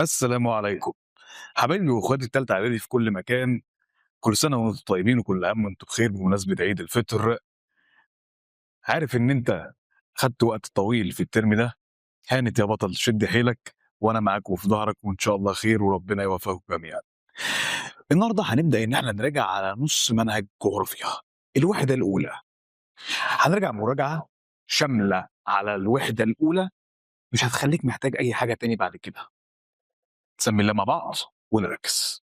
السلام عليكم. حبايبي واخواتي التالتة اعدادي في كل مكان، كل سنة وانتم طيبين وكل عام وانتم بخير بمناسبة عيد الفطر. عارف ان انت خدت وقت طويل في الترم ده، هانت يا بطل شد حيلك وانا معاك وفي ظهرك وان شاء الله خير وربنا يوفقكم جميعا. النهارده هنبدأ ان احنا نراجع على نص منهج جغرافيا، الوحدة الأولى. هنراجع مراجعة شاملة على الوحدة الأولى، مش هتخليك محتاج أي حاجة تاني بعد كده. نسمي الله مع بعض ونركز.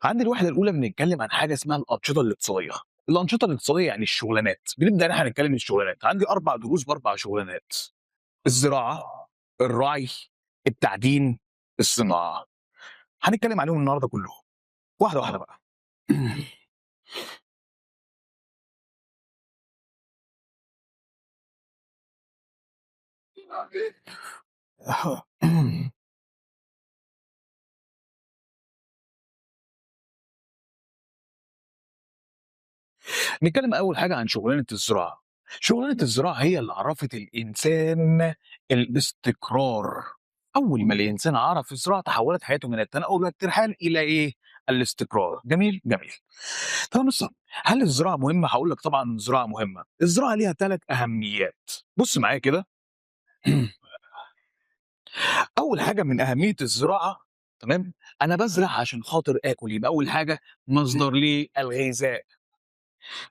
عند الوحدة الأولى بنتكلم عن حاجة اسمها الأنشطة الاقتصادية. الأنشطة الاقتصادية يعني الشغلانات، بنبدأ إن إحنا نتكلم الشغلانات. عندي 4 دروس ب4 شغلانات: الزراعة، الرعي، التعدين، الصناعة. هنتكلم عليهم النهارده كلهم، واحدة واحدة بقى. نتكلم أول حاجة عن شغلانة الزراعة. شغلانة الزراعة هي اللي عرفت الإنسان الاستقرار. أول ما الإنسان عرف الزراعة تحولت حياته من التنقل والترحال إلى إيه؟ الاستقرار. جميل جميل. طب بص، هل الزراعة مهمة؟ هقول لك طبعا الزراعة مهمة. الزراعة ليها 3 أهميات. بص معايا كده. أول حاجة من أهمية الزراعة، تمام؟ أنا بزرع عشان خاطر آكل، يبقى أول حاجة مصدر للغذاء.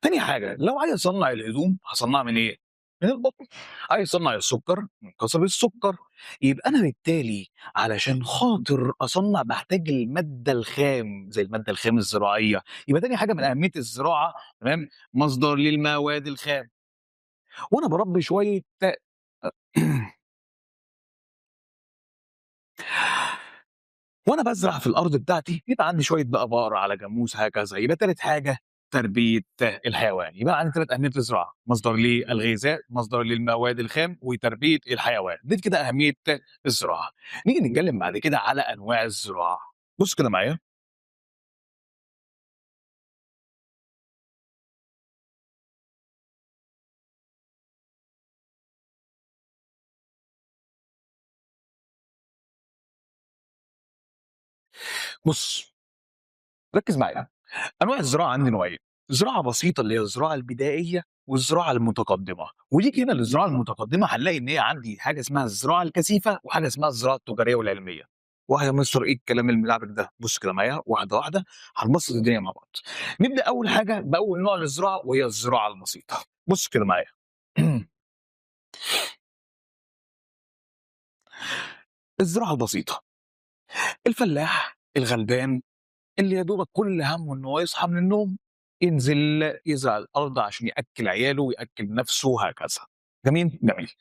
تاني حاجة، لو عايز أصنّع الهدوم هاصنّعها من إيه؟ من القطن. عايز أصنّع السُكّر من قصب السُكّر. يبقى أنا بالتالي علشان خاطر أصنّع باحتاج المادة الخام، زي المادة الخام الزراعية. يبقى تاني حاجة من أهمية الزراعة، تمام، مصدر للمواد الخام. وأنا باربّي شوية وأنا بازرع في الأرض بتاعتي يبقى عندي شوية بقى بقر على جاموس هكذا. يبقى تالت حاجة تربية الحيوان. يبقى عندي 3 أهمية للزراعة: مصدر للغذاء، مصدر للمواد الخام، وتربية الحيوان. دي كده أهمية الزراعة. نيجي نتكلم بعد كده على أنواع الزراعة. بُص كده معايا. بُص، ركّز معايا. أنواع الزراعة عندي نوعين: زراعة بسيطة اللي هي الزراعة البدائية، والزراعة المتقدمة. ونيجي هنا للزراعة المتقدمة هنلاقي إن هي عندي حاجة اسمها الزراعة الكثيفة وحاجة اسمها الزراعة التجارية والعلمية. واحد يا مستر إيه الكلام الملعبك ده؟ بُص كده معايا واحدة واحدة هنبسط الدنيا مع بعض. نبدأ أول حاجة بأول نوع للزراعة وهي الزراعة البسيطة. بُص كده معايا. الزراعة البسيطة، الفلاح الغلبان اللي يا دوبك كل هَمُّه إن هو يصحى من النوم، ينزل يزرع الأرض عشان يأكّل عياله ويأكّل نَفْسه وهكذا. جميل؟ جميل.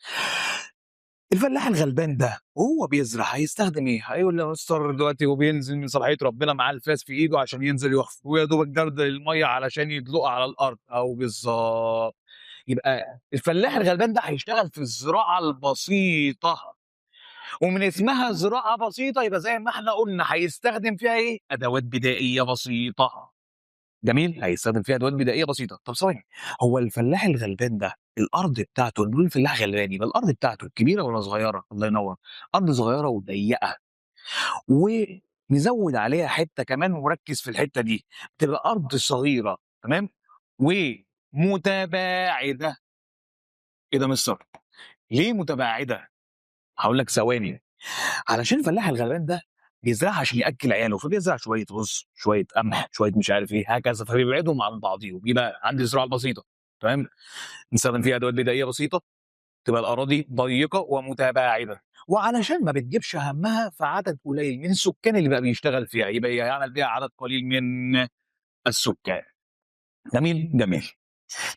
الفلاح الغلبان ده وهو بيزرع هيستخدم إيه؟ هيقول لي يا مستر دلوقتي هو بينزل من صلاحية ربنا معاه الفاس في إيده عشان ينزل يحفر، ويا دوبك جردل المَيّة علشان يدلقها على الأرض. بالضبط. يبقى الفلاح الغلبان ده هيشتغل في الزراعة البسيطة، ومن اسمها زراعة بسيطة يبقى زي ما إحنا قُلنا هيستخدم فيها إيه؟ أدوات بدائية بسيطة. جميل، هيستخدم فيها أدوات بدائية بسيطة. طب ثواني، هو الفلاح الغلبان ده الأرض بتاعته، بنقول الفلاح غلبان يبقى الأرض بتاعته كبيرة والّا صغيرة؟ الله ينور. أرض صغيرة وضيّقة، ونزوّد عليها حتّة كمان وركّز في الحتّة دي، تبقى أرض صغيرة، تمام، ومتباعدة. إيه ده يا مستر؟ ليه متباعدة؟ هاقول لك ثواني. علشان الفلاح الغلبان ده بيزرعها عشان يأكّل عياله، فبيزرع شوية رز، شوية قمح، شوية مش عارف إيه، هكذا، فبيبعدهم عن بعضيهم. يبقى عندي الزراعة البسيطة، تمام، نستخدم فيها أدوات بدائية بسيطة، تبقى الأراضي ضيّقة ومتباعدة، وعلشان ما بتجيبش هَمّها فعدد قليل من السكان اللي بقى بيشتغل فيها، يبقى يعمل بيها عدد قليل من السكان. جميل، جميل.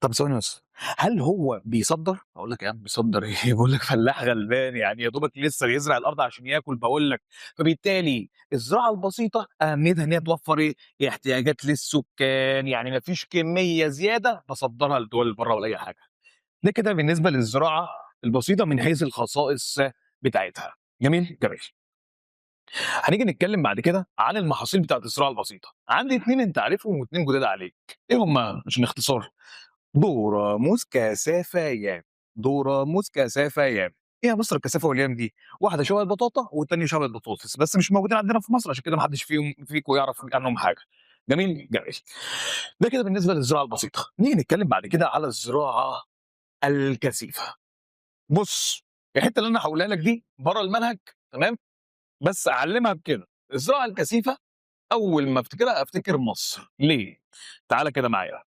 طب ثواني بس، هل هو بيصدّر؟ هاقول لك يا عم بيصدّر إيه، باقول لك فلاح غلبان يعني يا دوبك لسه بيزرع الأرض عشان ياكل باقول لك. فبالتالي الزراعة البسيطة أهميتها إن هي توفّر إيه، احتياجات للسكان، يعني ما فيش كمية زيادة باصدّرها لدول اللي برّه ولا أي حاجة. ده كده بالنسبة للزراعة البسيطة من حيث الخصائص بتاعتها. جميل، جميل. هنيجي نتكلم بعد كده عن المحاصيل بتاعة الزراعة البسيطة. عندي 2 أنت عارفهم و2 جداد عليك. إيه هم عشان اختصار؟ ذرة، موز، كثافة، يام. ذرة، موز، كثافة، يام. إيه يا مستر الكثافة واليم دي؟ واحدة شبه البطاطا والتانية شبه البطاطس، بس مش موجودين عندنا في مصر عشان كده ما حدش فيكم يعرف عنهم حاجة. جميل؟ جميل. ده كده بالنسبة للزراعة البسيطة. نيجي نتكلم بعد كده على الزراعة الكثيفة. بُص، الحتة اللي أنا هاقولها لك دي برّه المنهج تمام، بس أعلّمها بكده. الزراعة الكثيفة أول ما أفتكرها أفتكر مصر. ليه؟ تعالَ كده معايا.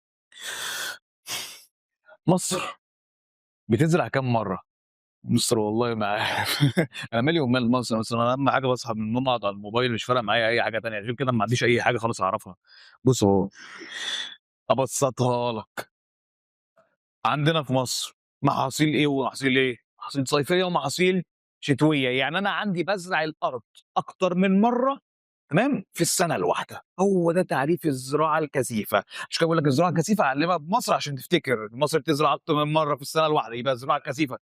مصر بتزرع كام مرّة؟ مصر والله ما عارف. أنا مالي ومال مصر، بس أنا أهم حاجة باصحى من النوم أقعد على الموبايل مش فارقة معايا أي حاجة تانية، غير كده ما عنديش أي حاجة خالص أعرفها. بُص أهو، أبسّطها لك. عندنا في مصر محاصيل إيه ومحاصيل إيه؟ محاصيل صيفية ومحاصيل شتوية، يعني أنا عندي بازرع الأرض أكتر من مرّة تمام، في السنة الواحدة، هو ده تعريف الزراعة الكثيفة، عشان كده باقول لك الزراعة الكثيفة أعلّمها بمصر عشان تفتكر، مصر بتزرع أكتر من مرّة في السنة الواحدة، يبقى الزراعة الكثيفة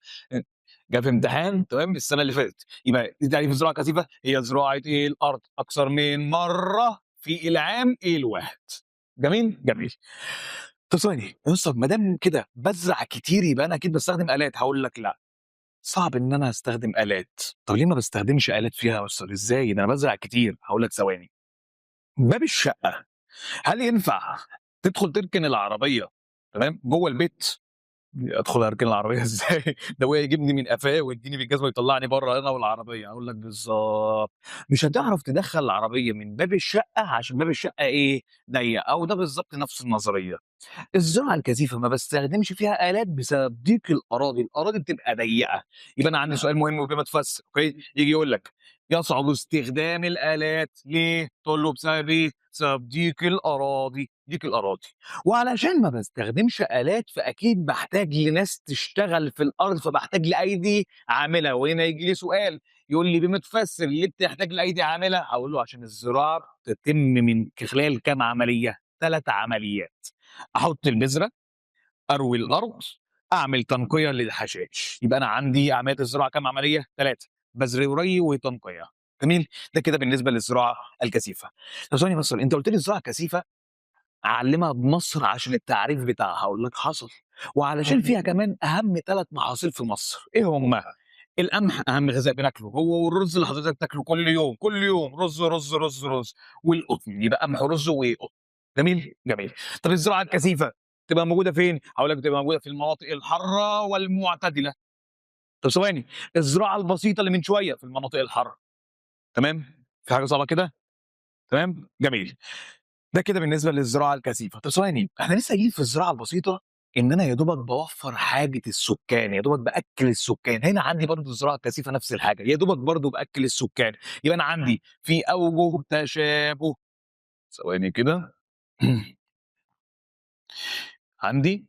جه في امتحان تمام السنة اللي فاتت، يبقى دي تعريف الزراعة الكثيفة هي زراعة إيه الأرض أكثر من مرّة في العام الواحد. جميل؟ جميل. طب ثواني، يا اسطى ما دام كده بازرع كتير يبقى أنا أكيد باستخدم آلات، هاقول لك لأ، صعب إن أنا أستخدم آلات، طب ليه ما باستخدمش آلات فيها يا أستاذ إزاي؟ ده أنا بازرع كتير، هاقول لك ثواني. باب الشقة، هل ينفع تدخل تركن العربية تمام، جوّه البيت؟ أدخل أركن العربية إزاي؟ ده أبويا يجيبني من قفاه ويدّيني بالجزمة ويطلّعني برّه أنا والعربية، أقول لك بالضبط، مش هتعرف تدخّل العربية من باب الشقة عشان باب الشقة إيه، ضيّق، أهو ده بالضبط نفس النظرية. الزراعة الكثيفة ما باستخدمش فيها آلات بسبب ضيق الأراضي، الأراضي بتبقى ضيّقة، يبقى أنا عندي سؤال مهم وبما تفسر أوكي، ييجي يقول لك يصعب استخدام الآلات ليه؟ تقول له بسبب إيه؟ بسبب ضيق الأراضي، ضيق الأراضي، وعلشان ما باستخدمش آلات فأكيد باحتاج لناس تشتغل في الأرض، فباحتاج لأيدي عاملة، وهنا ييجي لي سؤال يقول لي بما تفسر ليه بتحتاج لأيدي عاملة؟ هاقول له عشان الزراعة تتم من خلال كام عملية؟ 3 عمليات. أحط البذرة، أروي الأرض، أعمل تنقية للحشائش، يبقى أنا عندي عمليات الزراعة كام عملية؟ 3 بذر وري وتنقية، جميل؟ ده كده بالنسبة للزراعة الكثيفة. طب ثواني بس أنت قُلت لي الزراعة الكثيفة أعلّمها بمصر عشان التعريف بتاعها، هاقول لك حصل، وعلشان فيها كمان أهم 3 محاصيل في مصر، إيه هم؟ القمح أهم غذاء بناكله، هو والرز اللي حضرتك بتاكله كل يوم، كل يوم رز، رز، رز، رز، والقطن، يبقى قمح ورز وقطن، جميل؟ جميل. طب الزراعة الكثيفة تبقى موجودة فين؟ هاقول لك بتبقى موجودة في المناطق الحارة والمعتدلة. طب ثواني، الزراعة البسيطة اللي من شوية في المناطق الحارة، تمام؟ في حاجة صعبة كده؟ تمام؟ جميل. ده كده بالنسبة للزراعة الكثيفة. طب ثواني، إحنا لسه قايلين في الزراعة البسيطة إن أنا يا دوبك باوفّر حاجة السكان، يا دوبك بأكّل السكان، هنا عندي برضه الزراعة الكثيفة نفس الحاجة، يا دوبك برضه بأكّل السكان، يبقى أنا عندي في أوجه تشابه. ثواني كده. عندي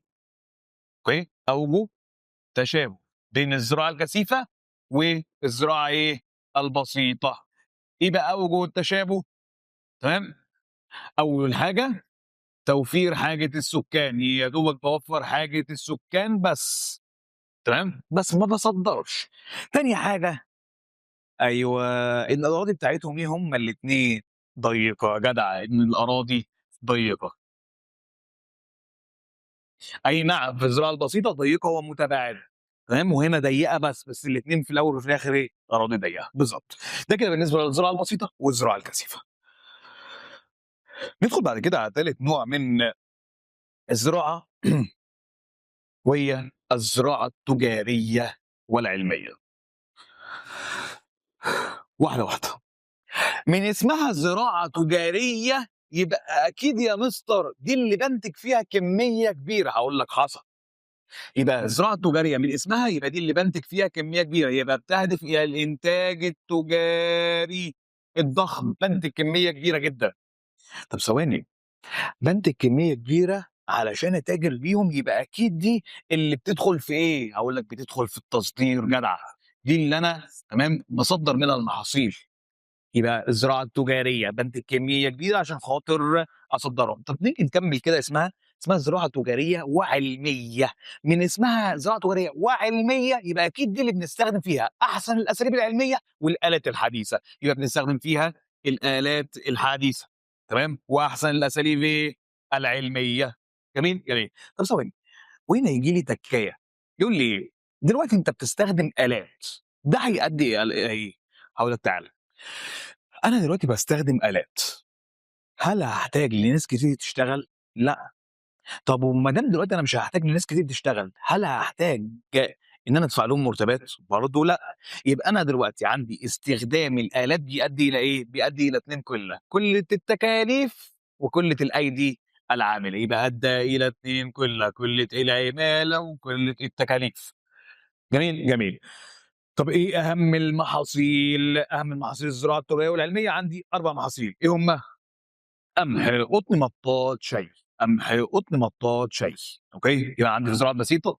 أوكي، أوجه تشابه بين الزراعة الكثيفة والزراعة إيه، البسيطة. إيه بقى أوجه التشابه؟ تمام، أول حاجة توفير حاجة السكان، يا دوبك باوفّر حاجة السكان بس، تمام، بس ما باصدّرش. تاني حاجة أيوه، إن الأراضي بتاعتهم إيه هُم الاتنين ضيّقة، يا جدع، إن الأراضي ضيّقة. أي نعم، في الزراعة البسيطة ضيّقة ومتباعدة، تمام، وهنا ضيّقة بس الاتنين في الأول وفي الآخر إيه، أراضي ضيّقة، بالضبط. ده كده بالنسبة للزراعة البسيطة والزراعة الكثيفة. ندخل بعد كده على تالت نوع من الزراعة وهي الزراعة التجارية والعلمية. واحدة، واحدة. من اسمها زراعة تجارية يبقى أكيد يا مستر دي اللي بانتج فيها كمية كبيرة، هاقول لك حصل. يبقى الزراعة التجارية من اسمها يبقى دي اللي بانتج فيها كمية كبيرة، يبقى بتهدف إلى الإنتاج التجاري الضخم، بانتج كمية كبيرة جدًا. طب ثواني، بانتج كمية كبيرة علشان أتاجر بيهم يبقى أكيد دي اللي بتدخل في إيه، هاقول لك بتدخل في التصدير جدع، دي اللي أنا تمام، باصدّر منها المحاصيل. يبقى الزراعة التجارية، بانتج كمية كبيرة عشان خاطر أصدّرهم. طب نيجي نكمّل كده اسمها زراعة تجارية وعلمية، من اسمها زراعة تجارية وعلمية يبقى أكيد دي اللي بنستخدم فيها أحسن الأساليب العلمية والآلات الحديثة، يبقى بنستخدم فيها الآلات الحديثة تمام، وأحسن الأساليب إيه، العلمية. جميل، جميل. طب ثواني، وهنا ييجي لي تكّاية، يقول لي إيه؟ دلوقتي أنت بتستخدم آلات، ده هيؤدي إلى إيه؟ هاقول لك تعالَ، أنا دلوقتي باستخدم آلات، هل هاحتاج لناس كتير تشتغل؟ لأ. طب وما دام دلوقتي أنا مش هاحتاج لناس كتير تشتغل، هل هاحتاج إن أنا أدفع لهم مرتبات؟ برضه لأ. يبقى أنا دلوقتي عندي استخدام الآلات بيؤدي إلى إيه؟ بيؤدي إلى 2 قِلّة، قِلّة التكاليف وقِلّة الأيدي العاملة، يبقى أدّى إلى 2 قِلّة، قِلّة العمالة وقِلّة التكاليف. جميل، جميل. طب إيه أهم المحاصيل؟ أهم المحاصيل الزراعة الطبيعية والعلمية عندي 4 محاصيل، إيه هم؟ قمح، قطن، مطاط، شاي. قمح، قطن، مطاط، شاي. أوكي؟ يبقى عندي الزراعة البسيطة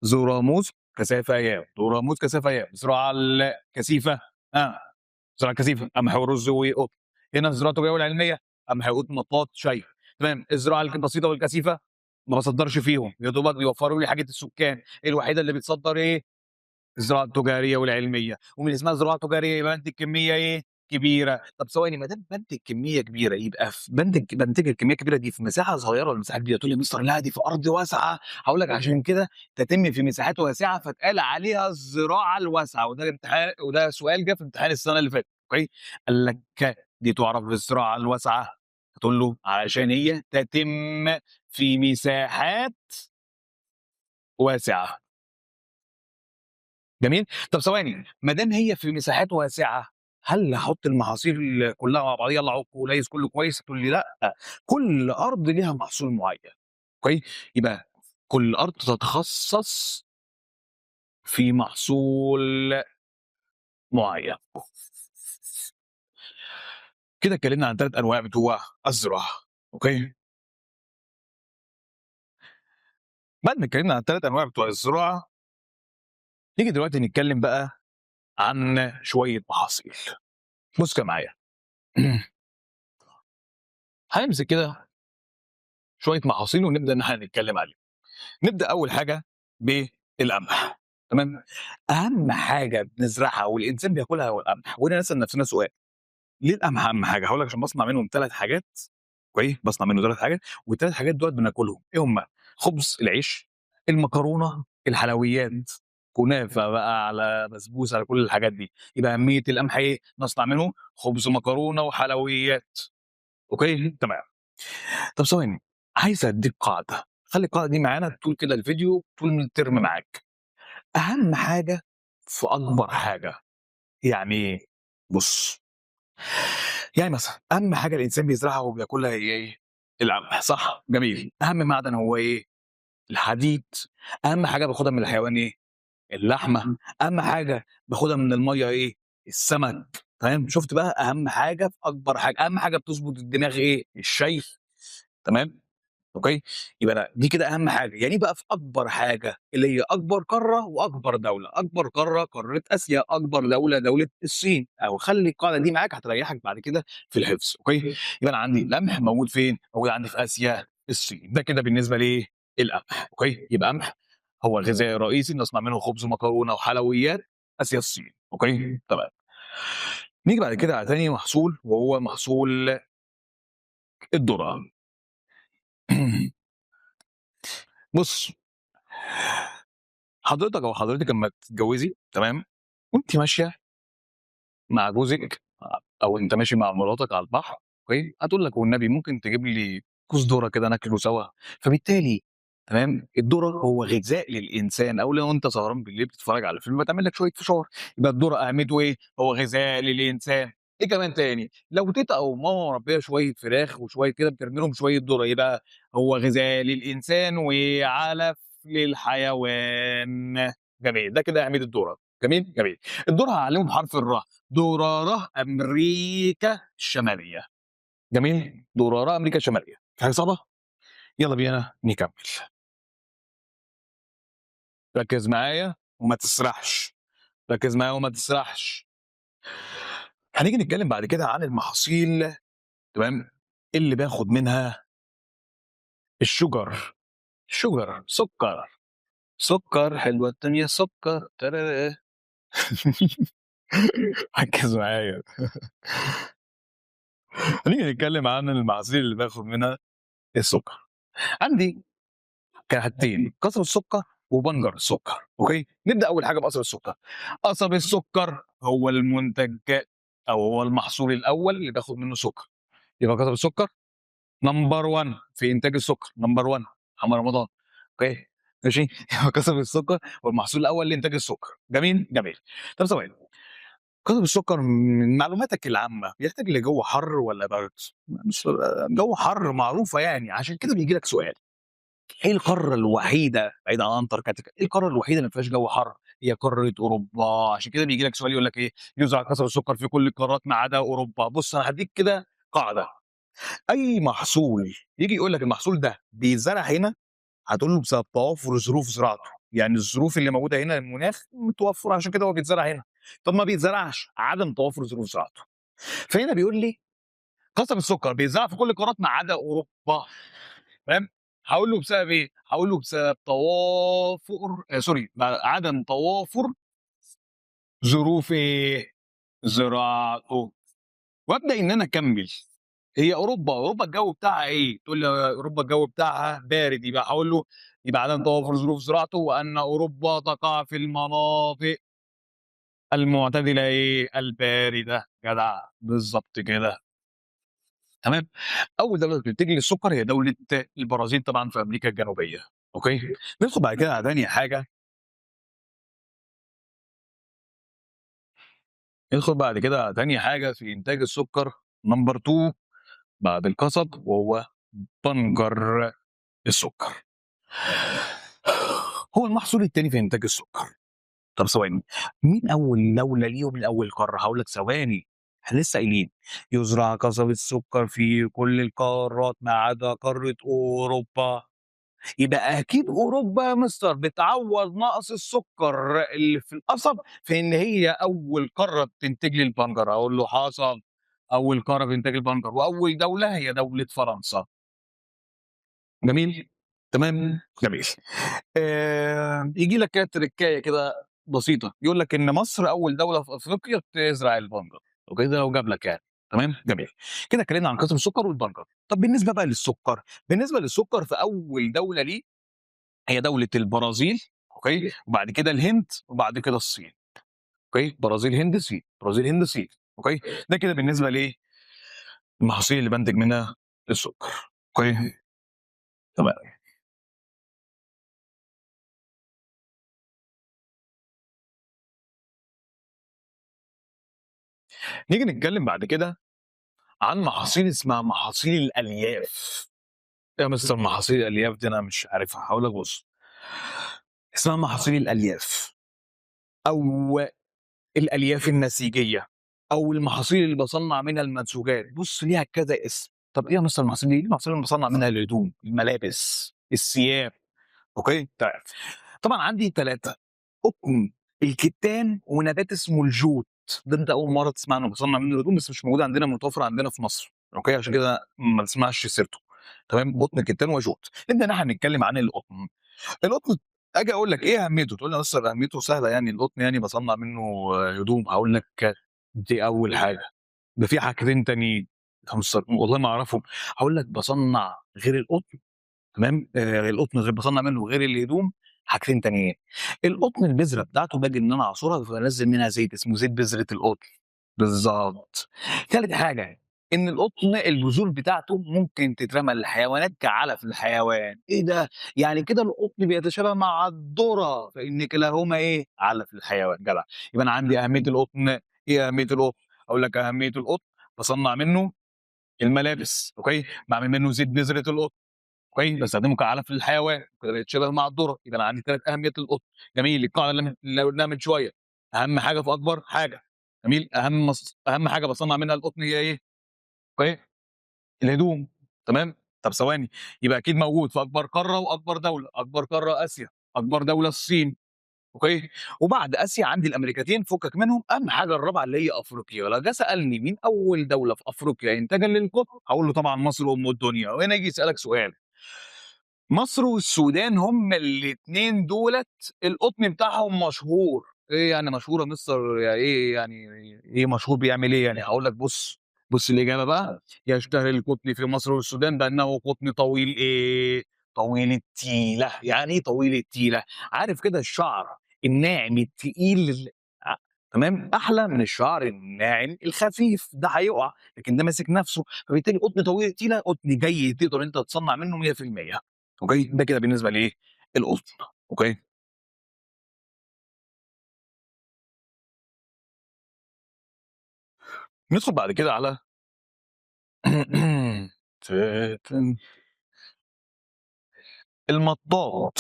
ذو رموز كثافة أيام، ذو رموز كثافة أيام. الزراعة الكثيفة الزراعة الكثيفة قمح ورز وقطن. هنا الزراعة الطبيعية والعلمية قمح، قطن، مطاط، شاي. تمام. الزراعة البسيطة والكثيفة ما باصدّرش فيهم، يا دوبك بيوفّروا لي حاجة السكان، الوحيدة اللي بتصدّر إيه؟ الزراعة التجارية والعلمية، ومن اسمها زراعة تجارية يبقى بانتج كمية إيه، كبيرة. طب ثواني، ما دام بانتج كمية كبيرة يبقى بانتج الكمية الكبيرة دي في مساحة صغيرة والّا مساحة كبيرة؟ تقول لي يا مستر لأ دي في أرض واسعة، هاقول لك عشان كده تتم في مساحات واسعة فاتقال عليها الزراعة الواسعة، وده سؤال جه في امتحان السنة اللي فاتت، أوكي؟ قال لك دي تُعرف بالزراعة الواسعة، هتقول له علشان هي تتم في مساحات واسعة. جميل؟ طب ثواني، ما دام هي في مساحات واسعة، هل هاحط المحاصيل كلّها مع بعضيها يالّا عُك وليّس كلّه كويس؟ تقول لي لأ، كل أرض ليها محصول معيّن، أوكي؟ يبقى كل أرض تتخصص في محصول معيّن. كده اتكلمنا عن 3 أنواع بتوع الزراعة، أوكي؟ بعد ما اتكلمنا عن ال3 أنواع بتوع الزراعة، نيجي دلوقتي نتكلم بقى عن شوية محاصيل. بُص كده معايا، هنمسك كده شوية محاصيل ونبدأ إن إحنا نتكلم عليهم. نبدأ أول حاجة بالقمح، تمام؟ أهم حاجة بنزرعها والإنسان بياكلها هو القمح، وهنا نسأل نفسنا سؤال، ليه القمح أهم حاجة؟ هاقول لك عشان باصنع منهم 3 حاجات، كويس؟ باصنع منه 3 حاجات، وال3 حاجات دُولة بناكلهم، إيه هم؟ خبز العيش، المكرونة، الحلويات، كنافة بقى، على بسبوسة، على كل الحاجات دي. يبقى أهمية القمح إيه؟ نصنع منه خبز، مكرونة، وحلويات، أوكي؟ تمام. طب ثواني، عايز أدّيك قاعدة، خلّي القاعدة دي معانا طول كده الفيديو، طول الترم معاك. أهم حاجة في أكبر حاجة، يعني إيه؟ بُص، يعني مثلًا أهم حاجة الإنسان بيزرعها وبياكلها هي إيه؟ القمح، صح؟ جميل. أهم معدن هو إيه؟ الحديد. أهم حاجة باخدها من الحيوان إيه؟ اللحمة. أهم حاجة باخدها من المَيّة إيه؟ السمك، تمام؟ شُفت بقى أهم حاجة في أكبر حاجة، أهم حاجة بتضبط الدماغ إيه؟ الشاي، تمام؟ أوكي، يبقى أنا دي كده أهم حاجة. يعني إيه بقى في أكبر حاجة؟ اللي هي أكبر قارة وأكبر دولة. أكبر قارة قارة آسيا، أكبر دولة دولة الصين، أو خلّي القاعدة دي معاك هتريحك بعد كده في الحفظ، أوكي. يبقى أنا عندي القمح موجود فين؟ موجود عندي في آسيا، الصين. ده كده بالنسبة لإيه؟ القمح، أوكي. يبقى قمح هو الغذاء الرئيسي نصنع منه خبز ومكرونة وحلويات، آسيا، الصين، أوكي، تمام. نيجي بعد كده على تاني محصول وهو محصول الذرة. بُص، حضرتك أو حضرتِك أمّا تتجوّزي، تمام، وأنتِ ماشية مع جوزِك أو أنت ماشي مع مراتك على البحر، أوكي، هتقول لك والنبي ممكن تجيب لي كوس ذرة كده ناكله سوا. فبالتالي تمام، الذرة هو غذاء للإنسان، أو لو أنت سهران بالليل بتتفرّج على فيلم بتعمل لك شوية فشار، يبقى الذرة أهميته إيه؟ هو غذاء للإنسان. إيه كمان تاني؟ لو تيتة أو ماما مربية شوية فراخ وشوية كده بترمي لهم شوية ذرة، يبقى هو غذاء للإنسان وعلف للحيوان. جميل، ده كده أهمية الذرة. جميل، جميل. الذرة هاعلّمه بحرف الراء، درارة أمريكا الشمالية. جميل، درارة أمريكا الشمالية. في حاجة صعبة؟ يالّا بينا نكمّل. ركّز معايا وما تسرحش، ركّز معايا وما تسرحش. هنيجي نتكلّم بعد كده عن المحاصيل، تمام، اللي باخد منها الsugar. sugar سُكّر، سُكّر حلوة الدنيا سُكّر ترارا. ركّز معايا. هنيجي نتكلّم عن المحاصيل اللي باخد منها السُكّر. عندي حاجتين، قصب السُكّر وبنجر السكر، أوكي؟ نبدأ أول حاجة بقصب السكر. قصب السكر هو المنتج أو هو المحصول الأول اللي باخد منه سكر، يبقى قصب السكر number one في إنتاج السكر number one محمد رمضان، أوكي؟ ماشي؟ يبقى قصب السكر هو المحصول الأول لإنتاج السكر، جميل؟ جميل. طب ثواني، قصب السكر من معلوماتك العامة بيحتاج لجو حر والّا برد؟ مش جو حر معروفة يعني، عشان كده بييجي لك سؤال. إيه القارة الوحيدة بعيدًا عن أنتاركتيكا، إيه القارة الوحيدة اللي ما فيهاش جو حَر؟ هي قارة أوروبا، عشان كده بييجي لك سؤال يقول لك إيه، يُزرع قصب السكر في كل القارات ما عدا أوروبا. بُص أنا هادّيك كده قاعدة، أي محصول ييجي يقول لك المحصول ده بيتزرع هنا، هتقول له بسبب توافر ظروف زراعته، يعني الظروف اللي موجودة هنا المناخ متوفرة عشان كده هو بيتزرع هنا. طب ما بيتزرعش، عدم توافر ظروف زراعته. فهنا بيقول لي قصب السكر بيتزرع في كل القارات ما عدا أوروبا. تمام؟ هاقول له بسبب إيه؟ هاقول له بسبب توافر سوري عدم توافر ظروف إيه؟ زراعته، وأبدأ إن أنا أكمّل. هي أوروبا الجو بتاعها إيه؟ تقول لي أوروبا الجو بتاعها بارد، يبقى هاقول له يبقى عدم توافر ظروف زراعته وأن أوروبا تقع في المناطق المعتدلة إيه؟ الباردة، جدع، بالضبط كده، تمام؟ أول دولة بتنتج لي السكر هي دولة البرازيل طبعًا في أمريكا الجنوبية، أوكي؟ ندخل بعد كده على تاني حاجة ندخل بعد كده على تاني حاجة في إنتاج السكر number 2 بعد القصب وهو بنجر السكر. هو المحصول التاني في إنتاج السكر. طب ثواني، مين أول دولة ليه ومين أول قارة؟ هاقول لك ثواني، إحنا لسه قايلين يُزرع قصب السكر في كل القارات ما عدا قارة أوروبا. يبقى أكيد أوروبا يا مستر بتعوّض نقص السكر اللي في القصب في إن هي أول قارة بتنتج لي البنجر، أقول له حصل، أول قارة في إنتاج البنجر، وأول دولة هي دولة فرنسا، جميل؟ تمام، جميل. ييجي لك كده تركاية كده بسيطة، يقول لك إن مصر أول دولة في أفريقيا بتزرع البنجر، أوكي، ده لو جاب لك يعني، تمام، جميل. كده اتكلمنا عن قسم السكر والبنجر. طب بالنسبة بقى للسكر، بالنسبة للسكر فأول دولة ليه هي دولة البرازيل، أوكي، وبعد كده الهند، وبعد كده الصين، أوكي، برازيل، هند، صين، برازيل، هند، صين، أوكي، ده كده بالنسبة لإيه، المحاصيل اللي بانتج منها السكر، أوكي، تمام. نيجي نتكلم بعد كده عن محاصيل اسمها محاصيل الألياف. إيه يا مستر محاصيل الألياف دي أنا مش عارفها، هاقول لك بُص، اسمها محاصيل الألياف أو الألياف النسيجية أو المحاصيل اللي باصنّع منها المنسوجات، بُص ليها كذا اسم. طب إيه يا مستر المحاصيل دي؟ المحاصيل اللي باصنّع منها الهدوم، الملابس، الثياب، أوكي، طيب. طبعًا عندي 3 قطن، الكتان، ونبات اسمه الجوت، ده أنت أول مرّة تسمع عنه باصنّع منه هدوم بس مش موجود عندنا متوفّر عندنا في مصر، أوكي، عشان كده ما تسمعش سيرته، تمام، قطن، كتان، وجوت. نبدأ إن إحنا نتكلم عن القطن. القطن آجي أقول لك إيه أهميته، تقول لي يا مستر أهميته سهلة يعني القطن يعني باصنّع منه هدوم، هاقول لك دي أول حاجة، ده في حاجتين تانيين، يا مستر والله ما أعرفهم، هاقول لك باصنّع غير القطن تمام، القطن غير باصنّع منه غير الهدوم حاجتين تانيين، القطن البذرة بتاعته باجي إن أنا أعصرها فبانزّل منها زيت اسمه زيت بذرة القطن، بالضبط. تالت حاجة إن القطن البذور بتاعته ممكن تترمى للحيوانات كعلف للحيوان، إيه ده! يعني كده القطن بيتشابه مع الذرة، فإن كلاهما إيه، علف للحيوان، جدع. يبقى أنا عندي أهمية القطن، إيه أهمية القطن؟ أقول لك أهمية القطن باصنّع منه الملابس، أوكي، باعمل منه زيت بذرة القطن. كويس، باستخدمه كعلف للحيوان، كده بيتشابه مع الذرة، يبقى أنا عندي 3 أهمية للقطن، جميل، القاعدة اللي قلناها من شوية، أهم حاجة في أكبر حاجة، جميل، أهم حاجة باصنّع منها القطن هي إيه؟ أوكي، الهدوم، تمام، طب ثواني، يبقى أكيد موجود في أكبر قارة وأكبر دولة، أكبر قارة آسيا، أكبر دولة الصين، أوكي، وبعد آسيا عندي الأمريكتين فكك منهم، أهم حاجة الرابعة اللي هي أفريقيا، لو جه سألني مين أول دولة في أفريقيا إنتاجًا للقطن، هاقول له طبعًا مصر أم الدنيا، وهنا ييجي يسألك سؤال مصر والسودان هُم الاتنين دُولة القطن بتاعهم مشهور، إيه يعني مشهور يا مستر إيه يعني إيه مشهور بيعمل إيه يعني؟ هاقول لك بُص الإجابة بقى، يشتهر القطن في مصر والسودان بأنه قطن طويل إيه، طويل التيلة. يعني إيه طويل التيلة؟ عارف كده الشعر الناعم التقيل تمام، أحلى من الشعر الناعم الخفيف، ده هيُقع، لكن ده ماسك نَفْسه، فبالتالي قطن طويل التيلة قطن جيد تقدر أنت تصنّع منه 100%. أوكي، ده كده بالنسبة لإيه، القطن. أوكي. ندخل بعد كده على ت تن المطاط.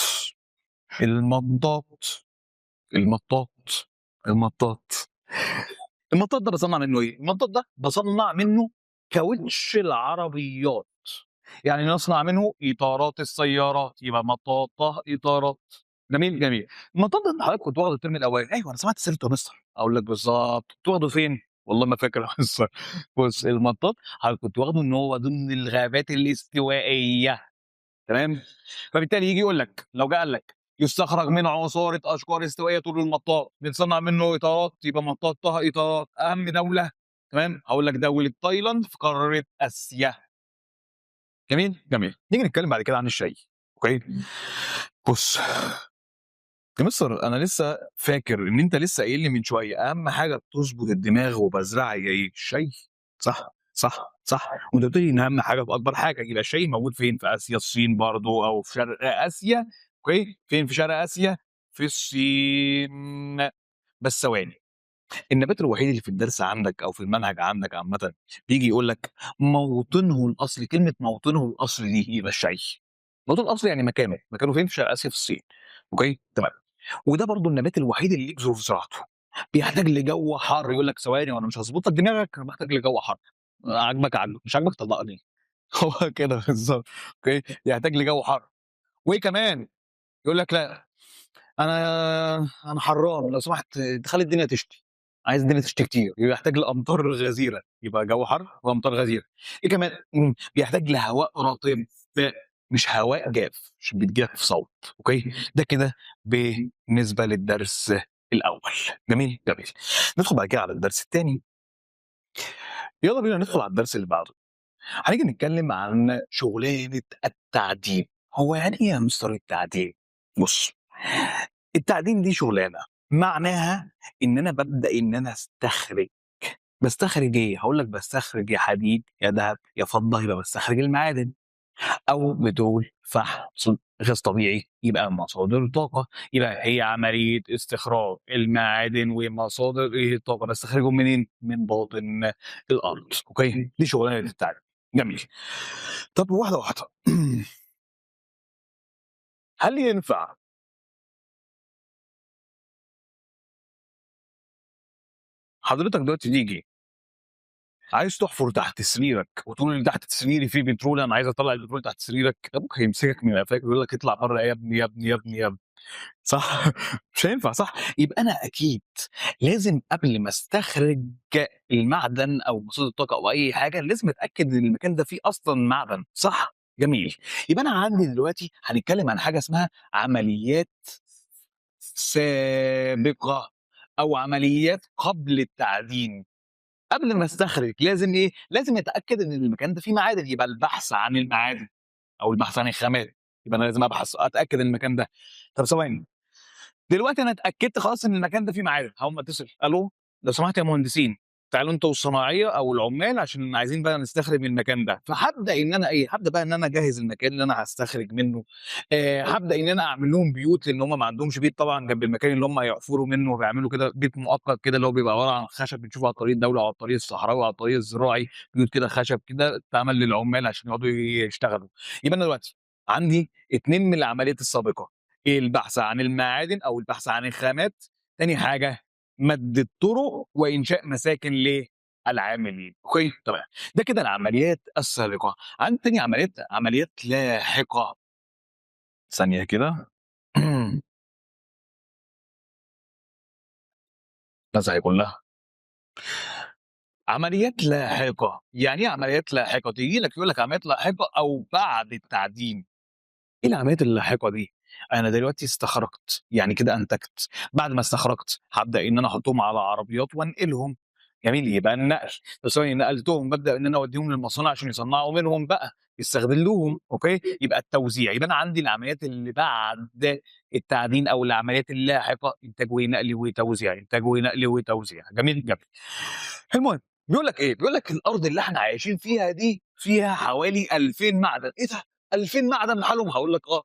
المطاط. المطاط. المطاط. المطاط ده باصنّع منه إيه؟ المطاط ده باصنّع منه كاوتش العربيات، يعني نصنع منه إطارات السيارات، يبقى مطاطة إطارات. جميل، جميل. المطاط ده أنت حضرتك كنت واخده الترم الأولاني، أيوه أنا سمعت سيرته يا مستر، أقول لك بالضبط، كنت واخده فين؟ والله ما فاكر يا مستر. بُص المطاط حضرتك كنت واخده إن هو ضمن الغابات الاستوائية. تمام؟ فبالتالي ييجي يقول لك لو جه قال لك يستخرج من عصارة أشجار استوائية طول المطاط، بنصنّع منه إطارات، يبقى مطاط طه إطارات. أهم دولة تمام، هاقول لك دولة تايلاند في قارة آسيا. جميل، جميل. نيجي نتكلم بعد كده عن الشاي. أوكي. بُص يا مستر أنا لسه فاكر إن أنت لسه قايل لي من شوية أهم حاجة تضبط الدماغ وبازرعها هي إيه؟ الشاي. صح، صح، صح. وأنت قُلت لي إن أهم حاجة وأكبر حاجة، يبقى الشاي موجود فين؟ في آسيا، الصين برضه أو في شرق آسيا. أوكي. فين في شرق آسيا؟ في الصين. بس ثواني، النبات الوحيد اللي في الدرس عندك أو في المنهج عندك عامةً بييجي يقول لك موطنه الأصلي، كلمة موطنه الأصلي دي يبقى الشاي. موطنه الأصلي يعني مكانه، مكانه فين؟ في شرق آسيا في الصين. أوكي، تمام. وده برضه النبات الوحيد اللي ليك ظروف زراعته، بيحتاج لجو حار، يقول لك ثواني وأنا مش هاضبط لك دماغك، أنا محتاج لجو حار. عاجبك عاجبك، مش عاجبك طلّقني. هو كده بالضبط. أوكي، يحتاج لجو حار. وإيه كمان؟ يقول لك لأ أنا حرّان لو سمحت تخلّي الدنيا تشتي، عايز الدنيا تشتي كتير، يبقى يحتاج لأمطار غزيرة، يبقى جو حَر وأمطار غزيرة. إيه كمان؟ بيحتاج لهواء رطب، مش هواء جاف عشان بيتجف صوت. أوكي، ده كده بالنسبة للدرس الأول. جميل، جميل. ندخل بعد كده على الدرس التاني. يالّا بينا ندخل على الدرس اللي بعده. هنيجي نتكلم عن شغلانة التعدين. هو يعني إيه يا مستر التعدين؟ بُص، التعدين دي شغلانة، معناها إن أنا بابدأ إن أنا أستخرج. باستخرج إيه؟ هاقول لك باستخرج يا حديد، يا دهب، يا فضة، يبقى باستخرج المعادن، أو بترول، فحم، غاز طبيعي، يبقى مصادر طاقة، يبقى هي عملية استخراج المعادن ومصادر الطاقة، باستخرجهم منين؟ من باطن الأرض. أوكي؟ دي شغلانة التعدين. جميل. طب واحدة، واحدة. هل ينفع حضرتك دلوقتي تيجي عايز تحفر تحت سريرك وتقول لي تحت سريري في بترول، أنا عايز أطلّع البترول تحت سريرك، أبوك هيمسكك من قفاك ويقول لك اطلع برّه يا ابني، يا ابني، يا ابني، يا ابني. صح؟ مش هينفع صح؟ يبقى أنا أكيد لازم قبل ما أستخرج المعدن أو مصادر الطاقة أو أي حاجة، لازم أتأكد إن المكان ده فيه أصلًا معدن، صح؟ جميل. يبقى أنا عندي دلوقتي هنتكلم عن حاجة اسمها عمليات سابقة أو عمليات قبل التعدين. قبل ما أستخرج لازم إيه، لازم أتأكد إن المكان ده فيه معادن، يبقى البحث عن المعادن أو البحث عن الخامات، يبقى أنا لازم أبحث أتأكد إن المكان ده. طب ثواني، دلوقتي أنا اتأكدت خلاص إن المكان ده فيه معادن، هاقوم أتصل، ألو لو سمحتوا يا مهندسين، تعالوا أنتم والصنايعية أو العمال عشان عايزين بقى نستخرج من المكان ده. فهابدأ إن أنا إيه، هابدأ بقى إن أنا أجهّز المكان اللي أنا هاستخرج منه. هابدأ إن أنا أعمل لهم بيوت، لإن هم ما عندهمش بيت طبعًا جنب المكان اللي هم هيحفروا منه، فيعملوا كده بيت مؤقت كده اللي هو بيبقى عبارة عن خشب بنشوفه على الطريق الدولي أو على الطريق الصحراوي أو على الطريق الزراعي، بيوت كده خشب كده تتعمل للعمال عشان يقعدوا يشتغلوا. يبقى أنا دلوقتي عندي 2 من العمليات السابقة. البحث عن المعادن أو البحث عن الخامات. تاني حاجة مَد الطرق وإنشاء مساكن للعاملين. أوكي، تمام. ده كده العمليات السابقة. عندي تاني عمليات لاحقة. ثانية كده. ماذا هيكون لها؟ عمليات لاحقة. يعني إيه عمليات لاحقة؟ تيجي لك يقول لك عمليات لاحقة أو بعد التعدين. إيه العمليات اللاحقة دي؟ أنا دلوقتي استخرجت، يعني كده أنتجت. بعد ما استخرجت هابدأ إن أنا أحطهم على عربيات وأنقلهم. جميل، يبقى النقل. طب ثواني، نقلتهم بابدأ إن أنا أودّيهم للمصانع عشان يصنّعوا منهم بقى، يستغلّوهم، أوكي، يبقى التوزيع، يبقى أنا عندي العمليات اللي بعد التعدين أو العمليات اللاحقة إنتاج ونقل وتوزيع، إنتاج ونقل وتوزيع، جميل، جميل. المهم بيقول لك إيه، بيقول لك الأرض اللي إحنا عايشين فيها دي فيها حوالي 2000 معدن، إيه ده! 2000 معدن لحالهم؟ هاقول لك آه.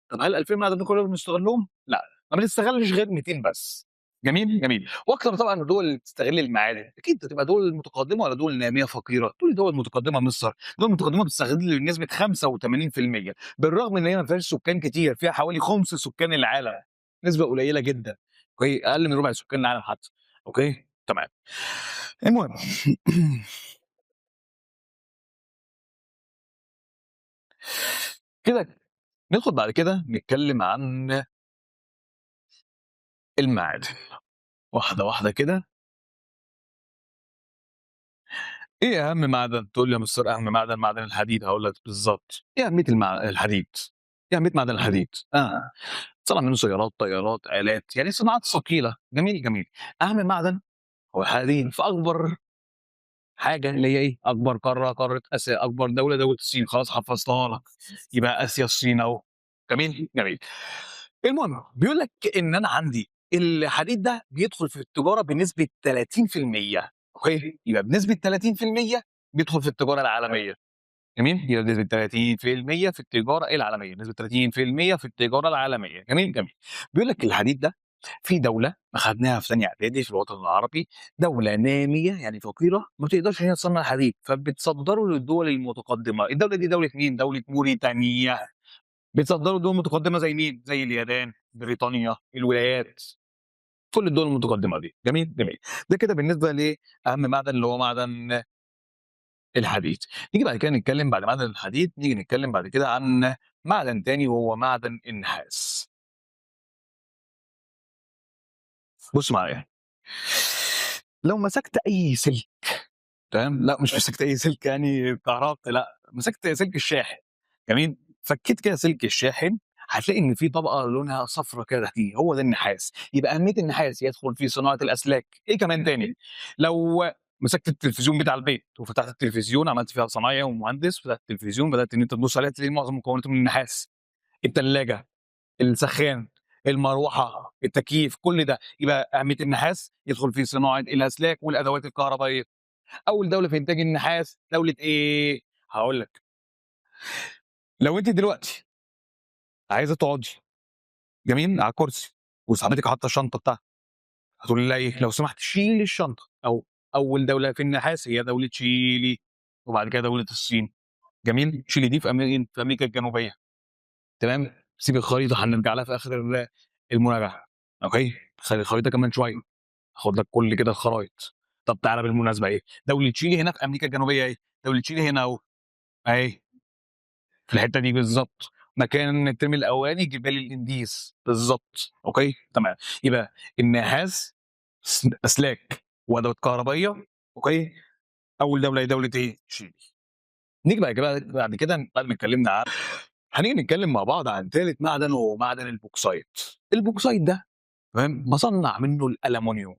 طب هل ال2000 معدن دول كلّنا بنستغلّهم؟ لأ، ما بنستغلّش غير 200 بس. جميل، جميل. وأكتر طبعًا الدول اللي بتستغل المعادن، أكيد هتبقى دول متقدمة والّا دول نامية فقيرة؟ تقول لي دول متقدمة مصر، دول متقدمة بتستغل بنسبة 85% بالرغم إن هي ما فيهاش سكان كتير، فيها حوالي خُمس سكان العالم، نسبة قليلة جدًا، أوكي، أقل من ربع سكان العالم حتى، أوكي، تمام. المهم كده ندخل بعد كده نتكلم عن المعادن، واحدة، واحدة كده. إيه أهم معدن؟ تقول لي يا مستر أهم معدن معدن الحديد، هاقول لك بالضبط. إيه أهمية الحديد؟ إيه أهمية معدن الحديد؟ بيتصنع منه سيارات، طيارات، آلات، يعني صناعات ثقيلة، جميل، جميل. أهم معدن هو الحديد، فأكبر حاجة اللي هي إيه؟ أكبر قارة قارة آسيا، أكبر دولة دولة الصين، خلاص حفظتها لك، يبقى آسيا الصين أهو، جميل، جميل. المهم بيقول لك إن أنا عندي الحديد ده بيدخل في التجارة بنسبة 30%، أوكي، يبقى بنسبة 30% بيدخل في التجارة العالمية، جميل، يبقى بنسبة 30% في التجارة العالمية، نسبة 30% في التجارة العالمية، جميل، جميل. بيقول لك الحديد ده في دولة أخدناها في تانية إعدادي في الوطن العربي، دولة نامية يعني فقيرة ما تقدرش إن هي تصنّع حديد، فبتصدّره للدول المتقدمة، الدولة دي دولة مين؟ دولة موريتانيا. بيتصدّروا لدول متقدمة زي مين؟ زي اليابان، بريطانيا، الولايات، كل الدول المتقدمة دي، جميل، جميل. ده كده بالنسبة لأهم معدن اللي هو معدن الحديد. نيجي بعد كده نتكلم بعد معدن الحديد، نيجي نتكلم بعد كده عن معدن تاني وهو معدن النحاس. بُص معايا، لو مسكت أي سلك، تمام، لأ مش مسكت أي سلك يعني كهربت لأ، مسكت سلك الشاحن، جميل، فكيت كده سلك الشاحن هتلاقي إن في طبقة لونها صفرا كده تحتيه، هو ده النحاس، يبقى أهمية النحاس يدخل في صناعة الأسلاك، إيه كمان تاني؟ لو مسكت التلفزيون بتاع البيت وفتحت التلفزيون عملت فيها صنايعي ومهندس، فتحت التلفزيون بدأت إن أنت تبُص عليها تلاقي معظم مكوناته من النحاس، التلاجة، السخّان، المروحة، التكييف، كل ده، يبقى أهمية النحاس يدخل في صناعة الأسلاك والأدوات الكهربائية. أول دولة في إنتاج النحاس دولة إيه؟ هاقول لك، لو أنتِ دلوقتي عايزة تقعدي جميل، على كرسي وصاحبتِك حاطة الشنطة بتاعتها، هتقولي لها إيه؟ لو سمحتِ شيلي الشنطة، أو أول دولة في النحاس هي دولة شيلي، وبعد كده دولة الصين، جميل، شيلي دي في أمريكا الجنوبية، تمام، سيبي الخريطة هنرجع لها في آخر المراجعة، أوكي، خلي الخريطة كمان شوية، هاخد لك كل كده الخرايط. طب تعالَ بالمناسبة أهي، دولة شيلي هنا في أمريكا الجنوبية أهي، دولة شيلي هنا أهو، أهي. في الحتة دي بالضبط، مكان الترم الأولاني جبال الإنديز، بالضبط، أوكي، تمام، يبقى النحاس أسلاك وأدوات كهربائية، أوكي، أول دولة هي دولة إيه؟ شيلي. نيجي بعد كده بعد ما اتكلمنا هنيجي نتكلم مع بعض عن تالت معدن وهو معدن البوكسايت. البوكسايت ده تمام، باصنّع منه الألمونيوم.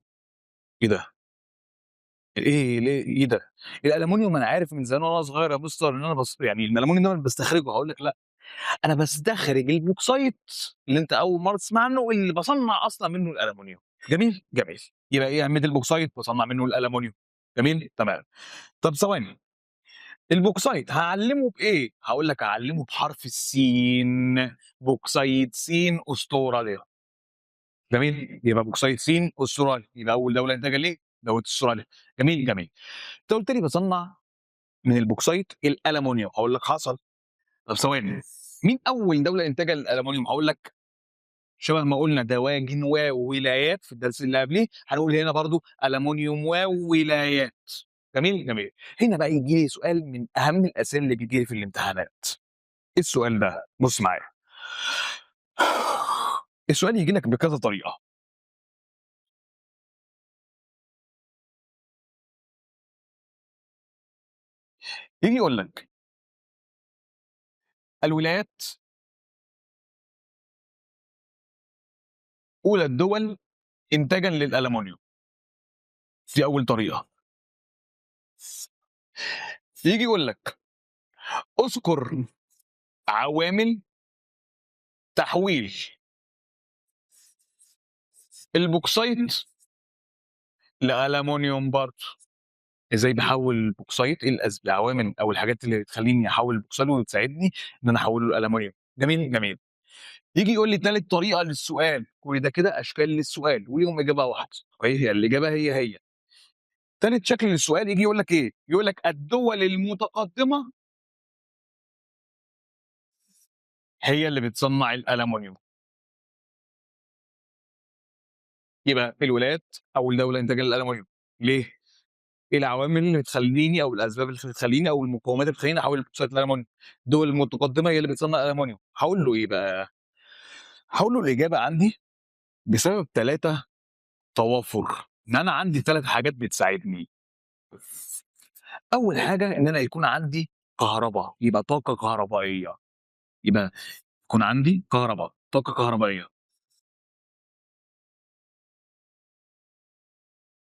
إيه ده؟ إيه ليه إيه ده؟ الألمونيوم أنا عارف من زمان وأنا صغير يا مستر إن أنا يعني الألمونيوم ده أنا باستخرجه، هاقول لك لأ، أنا باستخرج البوكسايت اللي أنت أول مرّة تسمع عنه واللي باصنّع أصلًا منه الألمونيوم، جميل، جميل. يبقى إيه أهمية البوكسايت؟ باصنّع منه الألمونيوم، جميل، تمام. طب ثواني، البوكسايت هاعلّمه بإيه؟ هاقول لك هاعلّمه بحرف السين، بوكسايت س أستراليا، جميل، يبقى بوكسايت س أستراليا، يبقى أول دولة إنتاجًا ليه؟ دولة أستراليا، جميل، جميل. أنت قُلت لي باصنّع من البوكسايت الألمونيوم، هاقول لك حصل. طب ثواني، مين أول دولة إنتاجًا للألمونيوم؟ هاقول لك شبه ما قُلنا دواجن وولايات في الدرس اللي قبليه، هنقول هنا برضه ألمونيوم وولايات، جميل، جميل. هنا بقى ييجي لي سؤال من أهم الأسئلة اللي بتيجي لي في الامتحانات، إيه السؤال ده؟ بُص معايا، السؤال ييجي لك بكذا طريقة، ييجي يقول لك الولايات أولى الدول إنتاجًا للألمونيوم، دي أول طريقة. ييجي يقول لك اذكر عوامل تحويل البوكسايت لألمونيوم برضه. إزاي باحوّل البوكسايت، إيه العوامل أو الحاجات اللي بتخلّيني أحوّل البوكسايت وتساعدني إن أنا أحوّله لألمونيوم. جميل، جميل. ييجي يقول لي تالت طريقة للسؤال، كل ده كده أشكال للسؤال وليهم إجابة واحدة، وهي الإجابة هي. تالت شكل للسؤال ييجي يقول لك إيه، يقول لك الدول المتقدمة هي اللي بتصنّع الألمونيوم. يبقى الولايات أول دولة إنتاجًا للألمونيوم. ليه؟ إيه العوامل اللي بتخلّيني أو الأسباب اللي بتخلّيني أو المقومات اللي بتخلّيني أحوّل البوكسايت لألمونيوم؟ الدول المتقدمة هي اللي بتصنّع الألمونيوم. هاقول له إيه بقى، هاقول له الإجابة عندي بسبب 3 توافر، إن أنا عندي 3 حاجات بتساعدني. أول حاجة إن أنا يكون عندي كهربا، يبقى طاقة كهربائية، يبقى يكون عندي طاقة كهربائية.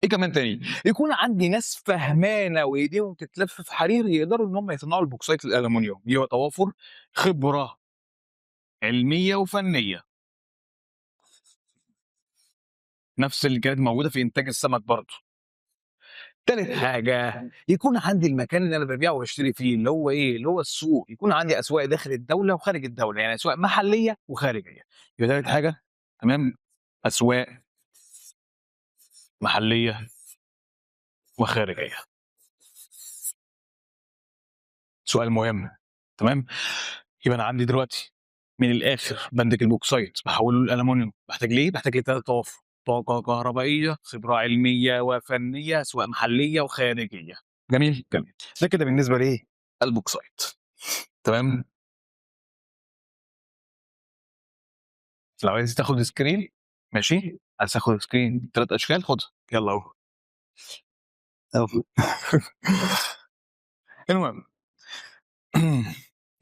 إيه كمان تاني؟ يكون عندي ناس فهمانة وإيديهم تتلف في حرير يقدروا إن هم يصنعوا البوكسايت الألمونيوم، يبقى توافر خبرة علمية وفنية، نفس اللي كانت موجودة في إنتاج السمك برضه. تالت حاجة يكون عندي المكان اللي أنا بابيع واشتري فيه، اللي هو إيه، اللي هو السوق، يكون عندي أسواق داخل الدولة وخارج الدولة، يعني أسواق محلية وخارجية. يبقى تالت حاجة تمام، أسواق محلية وخارجية. سؤال مهم، تمام. يبقى أنا عندي دلوقتي من الآخر بانتج البوكسايت باحوّله لألمونيوم، باحتاج لإيه؟ باحتاج ل3 توافر، طاقة كهربائية، خبرة علمية وفنية، أسواق محلية وخارجية. جميل، جميل. ده كده بالنسبة لإيه؟ البوكسايت، تمام. لو عايز تاخد screen ماشي، عايز تاخد screen 3 أشكال خُدها، يالّا أهو. أهو. المهم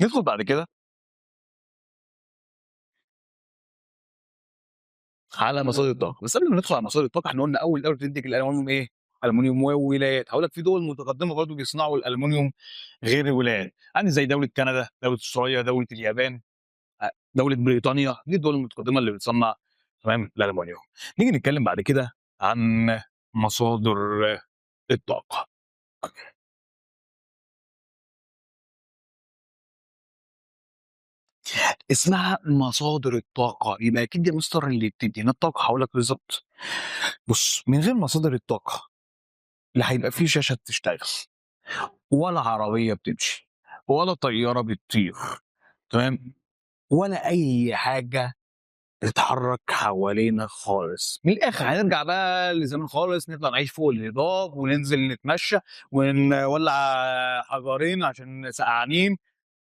ندخل بعد كده على مصادر الطاقة، بس قبل ما ندخل على مصادر الطاقة إحنا قُلنا أول دولة بتنتج الألمونيوم إيه؟ ألمونيوم وولايات. هاقول لك في دول متقدمة برضه بيصنعوا الألمونيوم غير الولايات، عندي زي دولة كندا، دولة أستراليا، دولة اليابان، دولة بريطانيا، دي الدول المتقدمة اللي بتصنّع تمام الألمونيوم. نيجي نتكلم بعد كده عن مصادر الطاقة. اسمها مصادر الطاقة، يبقى أكيد دي مصدر اللي بتدّينا الطاقة. هاقول لك بالضبط. بُص، من غير مصادر الطاقة لا هيبقى في شاشة بتشتغل، ولا عربية بتمشي، ولا طيارة بتطير، تمام، ولا أي حاجة تتحرك حوالينا خالص. من الآخر هنرجع بقى لزمان خالص، نطلع نعيش فوق الهضاب وننزل نتمشى ونولّع حجرين عشان سقعانين.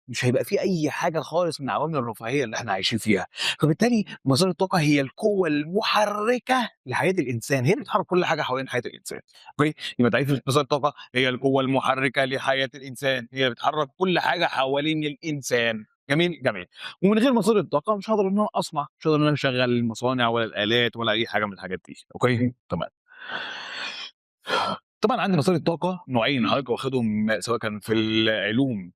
مش هيبقى في أي حاجة خالص من عوامل الرفاهية اللي إحنا عايشين فيها. فبالتالي مصادر الطاقة هي القوة المحركة لحياة الإنسان، هي اللي بتحرك كل حاجة حوالين حياة الإنسان. أوكي؟ يبقى تعريف مصادر الطاقة هي القوة المحركة لحياة الإنسان، هي اللي بتحرك كل حاجة حوالين الإنسان. جميل، جميل. ومن غير مصادر الطاقة مش هاقدر إن أنا أصنع، مش هاقدر إن أنا أشغّل المصانع ولا الآلات ولا أي حاجة من الحاجات دي. أوكي؟ تمام. طبعًا عندي مصادر الطاقة نوعين حضرتك واخدهم سواء كان في العلوم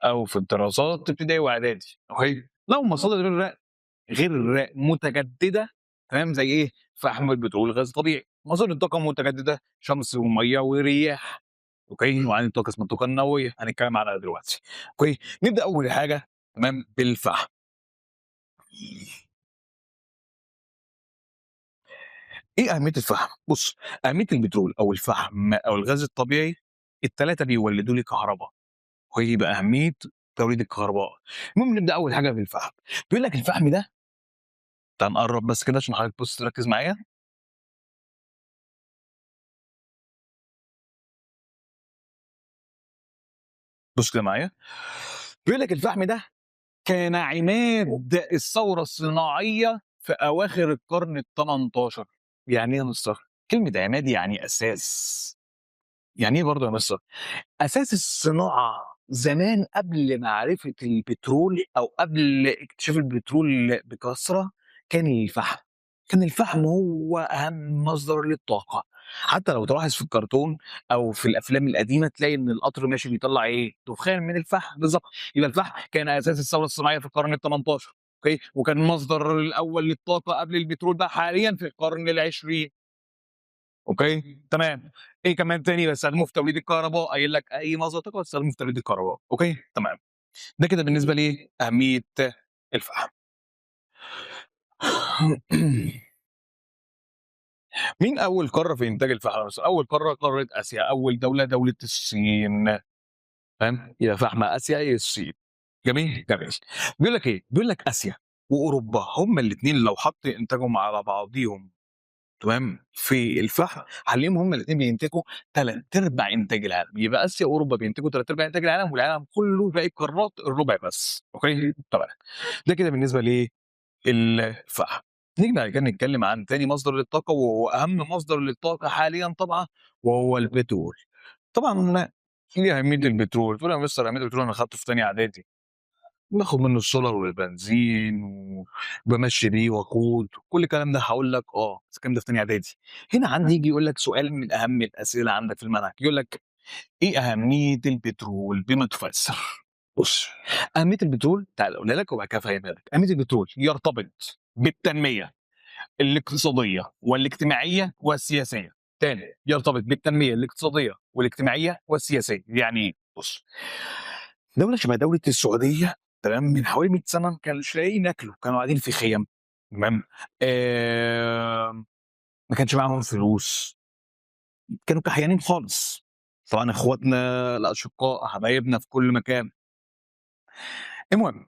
أو في الدراسات ابتدائي وإعدادي. أوكي، لو مصادر غير متجددة تمام، زي إيه؟ فحم البترول، غاز طبيعي. مصادر طاقة متجددة شمس ومَيّة ورياح. أوكي، وعندي طاقة اسمها الطاقة النووية هنتكلم عنها دلوقتي. أوكي، نبدأ أول حاجة تمام بالفحم. إيه أهمية الفحم؟ بُص، أهمية البترول أو الفحم أو الغاز الطبيعي ال3 بيولدوا لي كهربا، وهي بقى أهمية توليد الكهرباء. المهم نبدأ أول حاجة بالفحم. بيقول لك الفحم ده تعال نقرّب بس كده عشان حضرتك بُص تركّز معايا. بُص كده معايا، بيقول لك الفحم ده كان عماد الثورة الصناعية في أواخر القرن ال18. يعني إيه يا مستر؟ كلمة عماد يعني أساس. يعني إيه برضه يا مستر؟ أساس الصناعة زمان قبل معرفة البترول أو قبل اكتشاف البترول بكثرة كان الفحم. كان الفحم هو أهم مصدر للطاقة. حتى لو تلاحظ في الكرتون أو في الأفلام القديمة تلاقي إن القطر ماشي بيطلّع إيه، دخان من الفحم، بالضبط، يبقى الفحم كان أساس الثورة الصناعية في القرن ال18 أوكي، وكان المصدر الأول للطاقة قبل البترول بقى حاليًا في القرن ال20 أوكي، تمام. إيه كمان تاني باستخدمه في توليد الكهرباء، قايل لك أي مصدر طاقة باستخدمه في توليد الكهرباء، أوكي، تمام. ده كده بالنسبة لأهمية الفحم. مين أول قارة في إنتاج الفحم مثلًا؟ أول قارة قارة آسيا، أول دولة دولة الصين، فاهم؟ يبقى فحم آسيا هي الصين. جميل، جميل. بيقول لك إيه، بيقول لك آسيا وأوروبا هُم الاتنين لو حط إنتاجهم على بعضيهم تمام، في الفحم هنلاقيهم هُم الاتنين بينتجوا 3/4 إنتاج العالم، يبقى آسيا وأوروبا بينتجوا 3/4 إنتاج العالم، والعالم كله باقي القارات الربع بس، أوكي، تمام. ده كده بالنسبة الفحم. نيجي بعد كده نتكلم عن تاني مصدر للطاقة وهو أهم مصدر للطاقة حاليًا طبعًا وهو البترول. طبعًا إيه أهمية البترول؟ تقول يا مستر أهمية البترول أنا أخدته في تانية إعدادي. باخد منه السولار والبنزين وبامشّي بيه وقود، كل الكلام ده هاقول لك بس الكلام ده في تانية إعدادي. هنا عندي ييجي يقول لك سؤال من أهم الأسئلة عندك في المنهج، يقول لك إيه أهمية البترول بما تفسّر؟ بُص، أهمية البترول تعالَ أقولها لك وبعد كده أفهّمها لك. أهمية البترول يرتبط بالتنمية الاقتصادية والاجتماعية والسياسية. تاني، يرتبط بالتنمية الاقتصادية والاجتماعية والسياسية. يعني إيه؟ بُص، دولة شبه دولة السعودية تمام، من حوالي 100 سنة ما كانوش لاقيين ياكلوا، كانوا قاعدين في خِيَم تمام، ما كانش معاهم فلوس، كانوا كحيانين خالص. طبعًا إخواتنا الأشقاء حبايبنا في كل مكان. المهم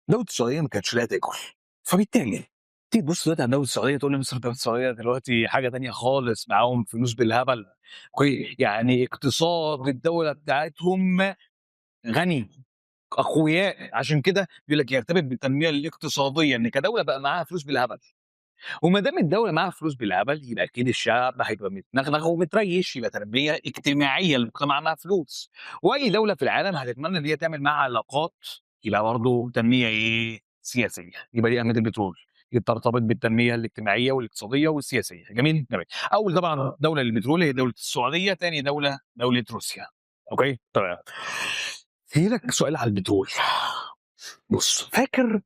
دولة السعودية ما كانتش لاقية تاكل، فبالتالي تيجي تبُص دلوقتي على دولة السعودية تقول لي مصر دولة السعودية دلوقتي حاجة تانية خالص، معاهم فلوس بالهبل، يعني اقتصاد الدولة بتاعتهم غني، أقوياء، عشان كده بيقول لك يرتبط بالتنمية الاقتصادية، إن كدولة بقى معاها فلوس بالهبل. وما دام الدولة معاها فلوس بالهبل يبقى أكيد الشعب هيبقى متنغنغ ومتريش، يبقى تربية اجتماعية المجتمع معاها فلوس. وأي دولة في العالم هتتمنى إن هي تعمل معاها علاقات، يبقى برضه تنمية إيه؟ سياسية. يبقى دي أهمية البترول، ترتبط بالتنمية الاجتماعية والاقتصادية والسياسية. جميل؟ جميل. أول طبعًا دولة للبترول هي دولة السعودية، تاني دولة دولة روسيا. أوكي؟ تمام. في لك سؤال على البترول. بُص، فاكر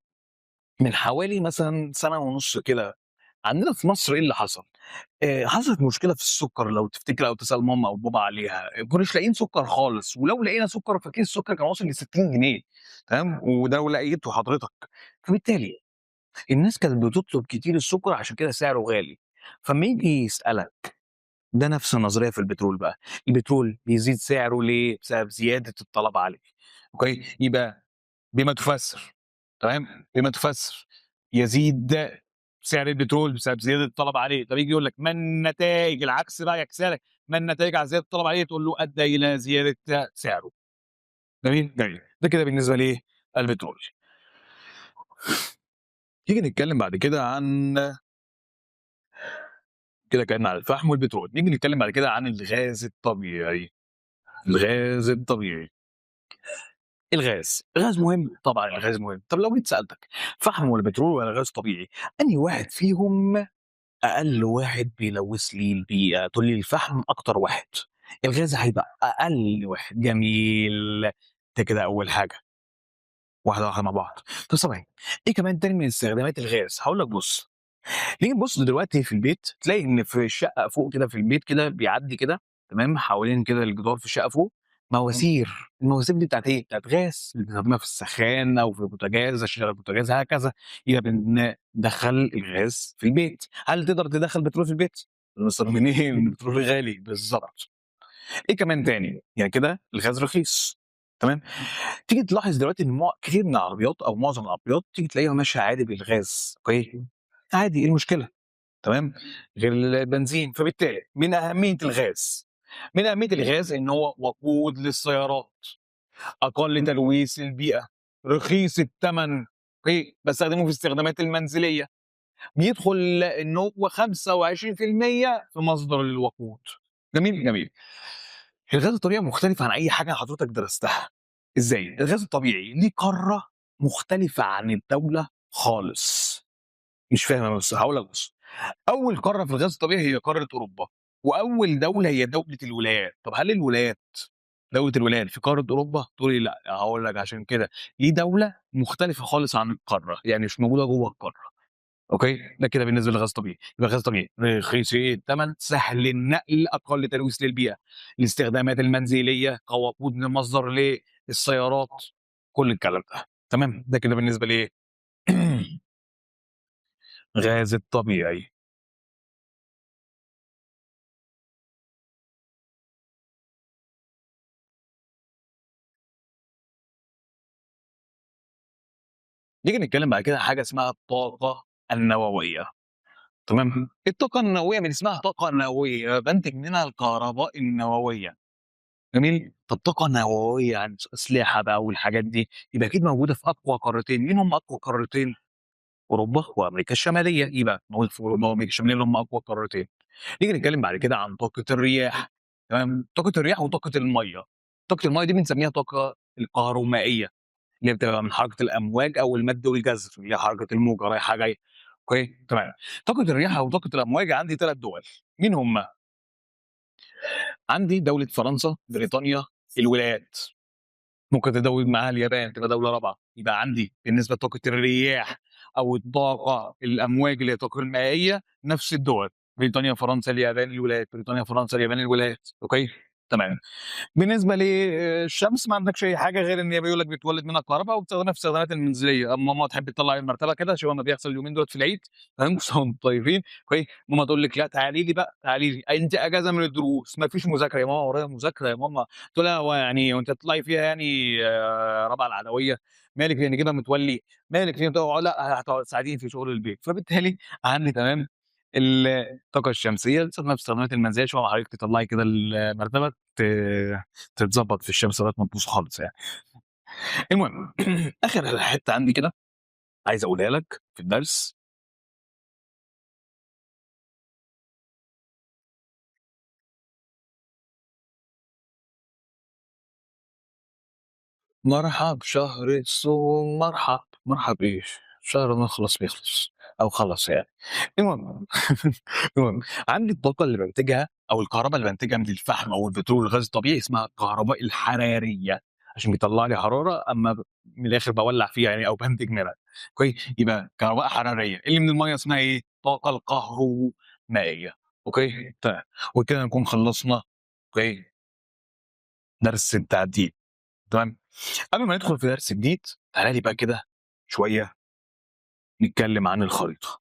من حوالي مثلًا سنة ونُص كده عندنا في مصر إيه اللي حصل؟ حصلت مشكلة في السُكّر لو تفتكر أو تسأل ماما أو بابا عليها، ما كناش لاقيين سُكّر خالص، ولو لقينا سُكّر فكيس السُكّر كان واصل ل60 جنيه تمام، وده لو لقيته حضرتك. فبالتالي الناس كانت بتطلب كتير السُكّر عشان كده سعره غالي. فأمّا ييجي يسألك ده نفس النظرية في البترول بقى، البترول بيزيد سعره ليه؟ بسبب زيادة الطلب عليه، أوكي، يبقى بما تفسّر تمام، بما تفسّر يزيد سعر البترول بسبب زيادة الطلب عليه. طب ييجي يقول لك ما النتايج العكس بقى يعكسها ما النتايج على زيادة الطلب عليه؟ تقول له أدّى إلى زيادة سعره. جميل، جميل. ده كده بالنسبة البترول. نيجي نتكلم بعد كده عن كده اتكلمنا عن الفحم والبترول، نيجي نتكلم بعد كده عن الغاز الطبيعي. الغاز الطبيعي. الغاز مهم؟ طبعًا الغاز مهم. طب لو جيت سألتك فحم والّا بترول والّا غاز طبيعي، أنهي واحد فيهم أقل واحد بيلوث لي البيئة؟ تقول لي الفحم أكتر واحد، الغاز هيبقى أقل واحد. جميل، ده كده أول حاجة، واحدة واحدة مع بعض. طب ثواني، إيه كمان تاني من استخدامات الغاز؟ هاقول لك بُص، نيجي نبُص دلوقتي في البيت تلاقي إن في الشقة فوق كده في البيت كده بيعدّي كده تمام، حوالين كده الجدار في الشقة فوق مواسير. المواسير دي بتاعة إيه؟ بتاعة غاز بنستخدمها في السخان أو في البوتاجاز عشان نشغّل البوتاجاز هكذا، يبقى بندخّل الغاز في البيت. هل تقدر تدخّل بترول في البيت؟ مصر منين؟ البترول غالي، بالضبط. إيه كمان تاني؟ يعني كده الغاز رخيص تمام، تيجي تلاحظ دلوقتي إن كتير من العربيات أو معظم العربيات تيجي تلاقيها ماشية عادي بالغاز، أوكي، عادي إيه المشكلة؟ تمام، غير البنزين. فبالتالي من أهمية الغاز إن هو وقود للسيارات، أقل تلويث للبيئة، رخيص التمن، أوكي، باستخدمه في الاستخدامات المنزلية، بيدخل إن هو 25% في مصدر الوقود. جميل، جميل. الغاز الطبيعي مختلف عن أي حاجة حضرتك درستها. إزاي؟ الغاز الطبيعي ليه قارة مختلفة عن الدولة خالص. مش فاهم أنا بس هاقول لك بُص، أول قارة في الغاز الطبيعي هي قارة أوروبا، وأول دولة هي دولة الولايات. طب هل دولة الولايات في قارة أوروبا؟ تقول لي لأ، هاقول لك عشان كده، دي دولة مختلفة خالص عن القارة، يعني مش موجودة جوّه القارة. أوكي، ده كده بالنسبة للغاز الطبيعي. يبقى الغاز الطبيعي رخيص التمن، سهل النقل، أقل تلوث للبيئة، الاستخدامات المنزلية كوقود مصدر للسيارات، كل الكلام ده. تمام، ده كده بالنسبة لإيه؟ غاز الطبيعي. نيجي نتكلم بعد كده عن حاجة اسمها الطاقة النووية. تمام، الطاقة النووية من اسمها طاقة نووية بانتج منها الكهرباء النووية. جميل. طب طاقة نووية عن أسلحة بقى والحاجات دي، يبقى أكيد موجودة في أقوى قارتين. مين هم أقوى قارتين؟ أوروبا وأمريكا الشمالية. يبقى موجود في أوروبا وأمريكا الشمالية اللي هم أقوى قارتين. نيجي نتكلم بعد كده عن طاقة الرياح. تمام، طاقة الرياح وطاقة المَيّة. طاقة المَيّة دي بنسميها طاقة الكهرومائية، اللي هي بتبقى من حركة الأمواج أو المَد والجزر، اللي هي حركة الموجة رايحة جاية. أوكي، تمام. طاقة الرياح أو طاقة الأمواج عندي 3 دول. مين هم؟ عندي دولة فرنسا، بريطانيا، الولايات. ممكن تزوّد معاها اليابان تبقى دولة رابعة. يبقى عندي بالنسبة لطاقة الرياح أو الطاقة الأمواج اللي هي الطاقة المائية نفس الدول، بريطانيا، فرنسا، اليابان، الولايات، بريطانيا، فرنسا، اليابان، الولايات. أوكي، تمام. بالنسبة للشمس ما عندكش أي حاجة غير إن هي بيقول لك بتولد منها كهربا وبتستخدمها في الاستخدامات المنزلية. أمّا ماما تحب تطلّع المرتبة كده شبه ما بيحصل اليومين دول في العيد، تمام، كل سنة وأنتم طيبين. أوكي، ماما تقول لِك: "لأ تعالي لي بقى، تعالي لي، أنتِ أجازة من الدروس، ما فيش مذاكرة." "يا ماما ورايا مذاكرة يا ماما." تقول لها: "هو يعني وأنتِ هتطلعي فيها يعني رابعة العدوية؟ مالِك هي نجيبة متولي، مالِك هي لأ هتساعديني في شغل البيت." فبالتالي عندي تمام الطاقة الشمسية باستخدامها في الاستخدامات المنزلية شبه ما حضرتِك تطلّعي كده المرتبة تتضبط في الشمس لغاية ما تبوظ خالص يعني. المهم آخر حتّة عندي كده عايز أقولها لك في الدرس. مرحب شهر الصوم مرحب، مرحب إيه؟ شهر ما خلاص بيخلص أو خلص يعني. المهم المهم عندي الطاقة اللي بانتجها أو الكهربا اللي بانتجها من الفحم أو البترول والغاز الطبيعي اسمها الكهرباء الحرارية، عشان بيطلّع لي حرارة أمّا من الآخر باولّع فيها يعني أو بانتج منها. أوكي، يبقى كهرباء حرارية. اللي من المَيّة اسمها إيه؟ الطاقة الكهرومائية. أوكي، تمام. وبكده نكون خلّصنا أوكي، درس التعديل. تمام. قبل ما ندخل في درس جديد، تعالَ لي بقى كده شوية نتكلم عن الخريطة.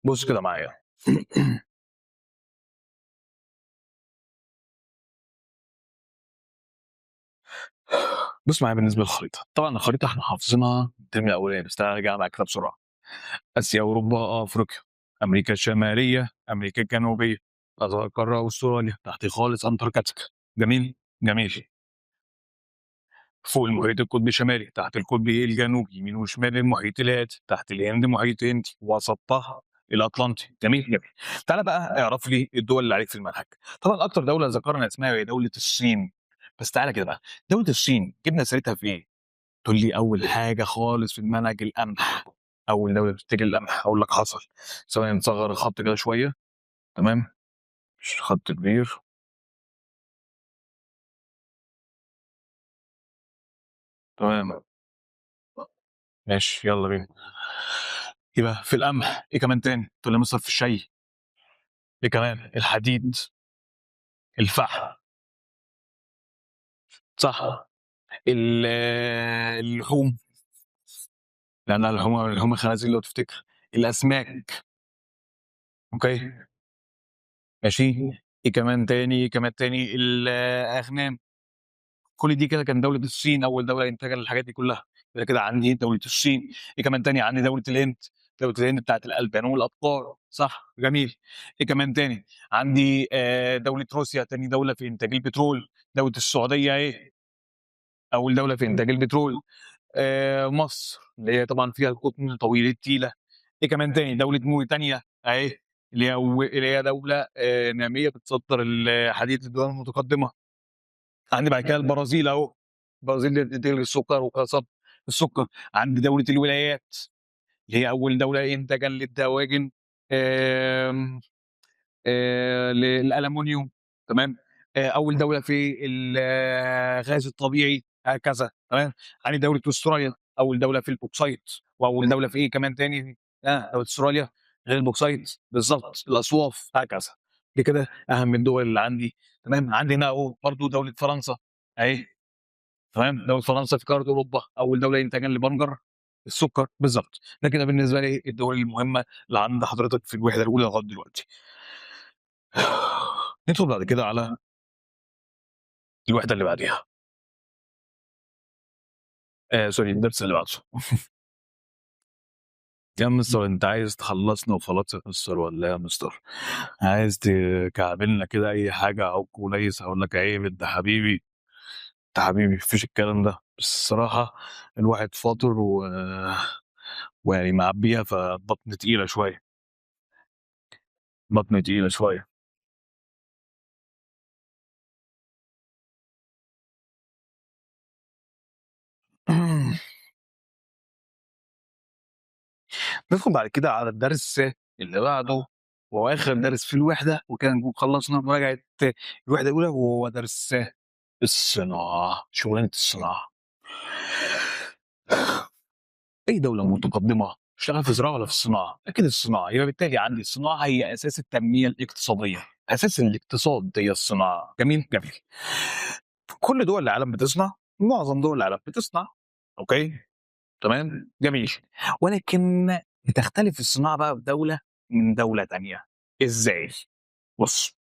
بُص كده معايا. بُص معايا بالنسبة للخريطة. طبعًا الخريطة إحنا حافظينها من الترم الأولاني، بس تعالَ نراجعها بعد كده بسرعة. آسيا، أوروبا، أفريقيا، أمريكا الشمالية، أمريكا الجنوبية، أصغر قارة أستراليا، تحت خالص أنتاركتيكا. جميل؟ جميل. فوق المحيط القطبي الشمالي، تحت القطب الجنوبي، يمين وشمال المحيط الهادي، تحت الهند محيط هندي، وسطها الأطلنطي. جميل، جميل. تعالَ بقى اعرف لي الدول اللي عليك في المنهج. طبعًا أكتر دولة ذكرنا اسمها هي دولة الصين. بس تعالَ كده بقى، دولة الصين جبنا سيرتها في إيه؟ تقول لي أول حاجة خالص في المنهج القمح. أول دولة بتنتج القمح، أقول لك حصل. ثواني نصغّر الخط كده شوية. تمام، مش خط كبير. تمام، ماشي يالّا بينا. يبقى في القمح، إيه كمان تاني؟ تقول لي مثلًا في الشاي. إيه كمان؟ الحديد، الفحم، صح. اللحوم، لأن لحوم الخنازير لو تفتكر. الأسماك. أوكي، ماشي. إيه كمان تاني، إيه كمان تاني؟ الأغنام. كل دي كده كان دولة الصين أول دولة إنتاجًا للحاجات دي كلها. يبقى كده عندي دولة الصين. إيه كمان تاني؟ عندي دولة الهند. دولة الهند بتاعة الألبان والأبقار، صح، جميل. إيه كمان تاني؟ عندي دولة روسيا تاني دولة في إنتاج البترول. دولة السعودية أهي، أول دولة في إنتاج البترول. مصر اللي هي طبعًا فيها القطن طويل التيلة. إيه كمان تاني؟ دولة موريتانيا أهي. اللي هي دولة نامية بتصدّر الحديد للدول المتقدمة. عندي بعد كده البرازيل أهو، البرازيل دي بتنتج السكر وخاصة السكر. عندي دولة الولايات، اللي هي أول دولة إنتاجًا للدواجن، آمم للألمونيوم، تمام. أول دولة في الغاز الطبيعي هكذا، تمام. عندي دولة أستراليا، أول دولة في البوكسايت، وأول دولة في إيه كمان تاني، دولة أستراليا غير البوكسايت بالضبط، الأصواف هكذا. دي كده أهم الدول اللي عندي، تمام. عندي هنا أهو برضه دولة فرنسا أهي، تمام. دولة فرنسا في قارة أوروبا، أول دولة إنتاجًا لبنجر السكر، بالضبط. ده كده بالنسبة لي الدول المهمة اللي عند حضرتك في الوحدة الأولى لغاية دلوقتي. ندخل بعد كده على الوحدة اللي بعديها، sorry الدرس اللي بعده. يا مستر أنت عايز تخلّصنا وخلاص يا مستر والّا إيه يا مستر؟ عايز تكعبلنا كده أي حاجة أعوج وليّس أقول لك عيب أنت حبيبي، أنت حبيبي ما فيش الكلام ده. بس الصراحة الواحد فاطر ويعني معبّيها فبطني تقيلة شوية، بطني تقيلة شوية. ندخل بعد كده على الدرس اللي بعده، وهو آخر درس في الوحدة، وكده نكون خلّصنا مراجعة الوحدة الأولى، وهو درس الصناعة، شغلانة الصناعة. أي دولة متقدمة تشتغل في الزراعة والّا في الصناعة؟ أكيد الصناعة، يبقى بالتالي عندي الصناعة هي أساس التنمية الاقتصادية، أساس الاقتصاد هي الصناعة، جميل، جميل. كل دول العالم بتصنع، معظم دول العالم بتصنع، أوكي، تمام، جميل. ولكن بتختلف الصناعة بقى في دولة من دولة تانية، إزاي؟ بُص،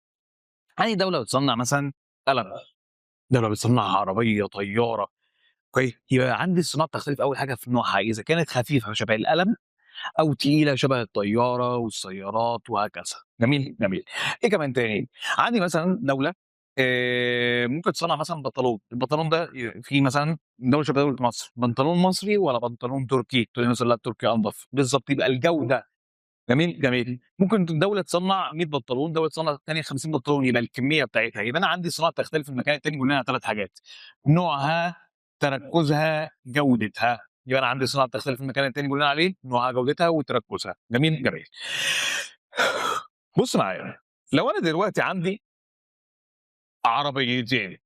أي دولة بتصنّع مثلًا قلم، دولة بتصنّع عربية، طيارة، أوكي، يبقى عندي الصناعة بتختلف أول حاجة في نوعها، إذا كانت خفيفة شبه القلم أو تقيلة شبه الطيارة والسيارات وهكذا، جميل، جميل. إيه كمان تاني؟ عندي مثلًا دولة ممكن تصنّع مثلًا بنطلون، البنطلون ده فيه مثلًا دولة شبه دولة مصر، بنطلون مصري والّا بنطلون تركي؟ تقول لي مثلًا لأ التركي أنضف، بالضبط، يبقى الجودة، جميل، جميل. ممكن دولة تصنّع 100 بنطلون، دولة تصنّع التانية 50 بنطلون، يبقى الكمية بتاعتها، يبقى أنا عندي الصناعة بتختلف من مكان للتاني بناءً على 3 حاجات: نوعها، تركُّزها، جودتها. يبقى أنا عندي الصناعة بتختلف من مكان للتاني بناءً على إيه؟ نوعها، جودتها، وتركُّزها. جميل، جميل. بُص معايا، لو أنا دلوقتي عندي عربيتين،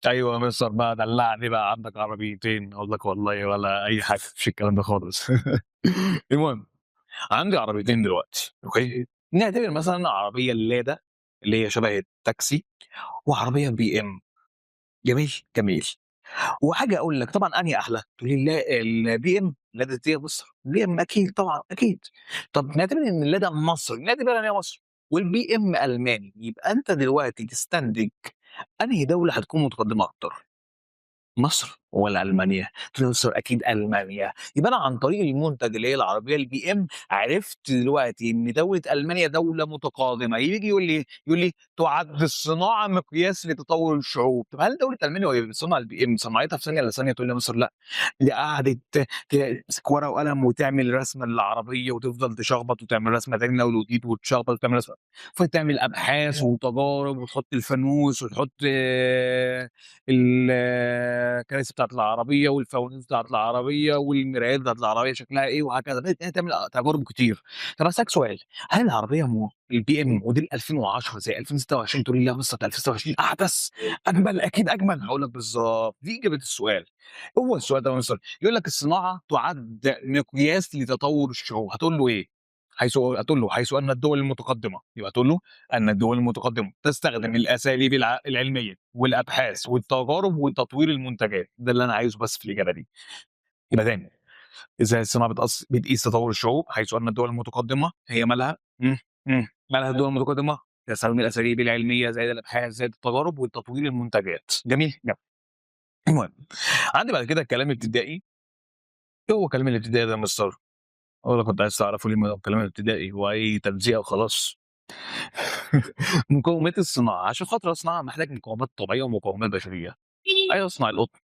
أيوه يا مستر بقى دلّعني بقى، عندك عربيتين، أقول لك والله ولا أي حاجة، ما فيش الكلام ده خالص. المهم عندي عربيتين دلوقتي، أوكي، نعتبر مثلًا عربية اللادا اللي هي شبه التاكسي، وعربية BM، جميل، جميل. وحاجة أقول لك طبعًا أنهي أحلى؟ تقول لي الBM لادا دي مصر، BM أكيد طبعًا، أكيد. طب نعتبر إن اللادا مصري، نعتبرها إن هي مصري، والBM ألماني، يبقى أنت دلوقتي تستنتج أنهي دولة هتكون متقدمة أكتر؟ مصر والّا ألمانيا؟ قُلت له: "مصر أكيد ألمانيا." يبقى أنا عن طريق المنتج اللي هي العربية الBM عرفت دلوقتي إن دولة ألمانيا دولة متقادمة، ييجي يقول لي: "تُعد الصناعة مقياس لتطور الشعوب." طب هل دولة ألمانيا وهي بتصنع الBM صنعتها في ثانية والّا ثانية؟ تقول لي: "يا مصر لأ، دي قعدت تمسك ورقة وقلم وتعمل رسمة للعربية وتفضل تشخبط وتعمل رسمة تاني من أول وجديد وتشخبط وتعمل رسمة." فتعمل أبحاث وتجارب وتحط الفانوس وتحط الكراسي بتاعة العربية والفوانيس بتاعة العربية والمرايات بتاعة العربية شكلها إيه وهكذا، بدأت إن هي تعمل تجارب كتير. طب هاسألك سؤال، هل العربية الBM موديل 2010 زي 2026 تقول لي لأ بس 2026 أحدث، أجمل، أكيد أجمل، هاقول لك بالضبط، دي إجابة السؤال. هو السؤال ده يا مستر يقول لك الصناعة تُعد مقياس لتطور الشعوب، هتقول له إيه؟ هتقول له حيث أن الدول المتقدمة، يبقى تقول له أن الدول المتقدمة تستخدم الأساليب العلمية والأبحاث والتجارب وتطوير المنتجات، ده اللي أنا عايزه بس في الإجابة دي. يبقى تاني، إزاي الصناعة بتقيس تطور الشعوب، حيث أن الدول المتقدمة هي مالها؟ مالها الدول المتقدمة؟ تستخدم الأساليب العلمية زائد الأبحاث زائد التجارب وتطوير المنتجات، جميل، جميل. المهم عندي بعد كده الكلام الابتدائي، إيه هو الكلام الابتدائي ده يا مستر؟ أقول لك كنت عايز تعرفه ليه ما هو الكلام الابتدائي، هو أي تلزيقة وخلاص. مقومات الصناعة، عشان خاطر أصنعها محتاج مقومات طبيعية ومقومات بشرية. عايز أصنع القطن،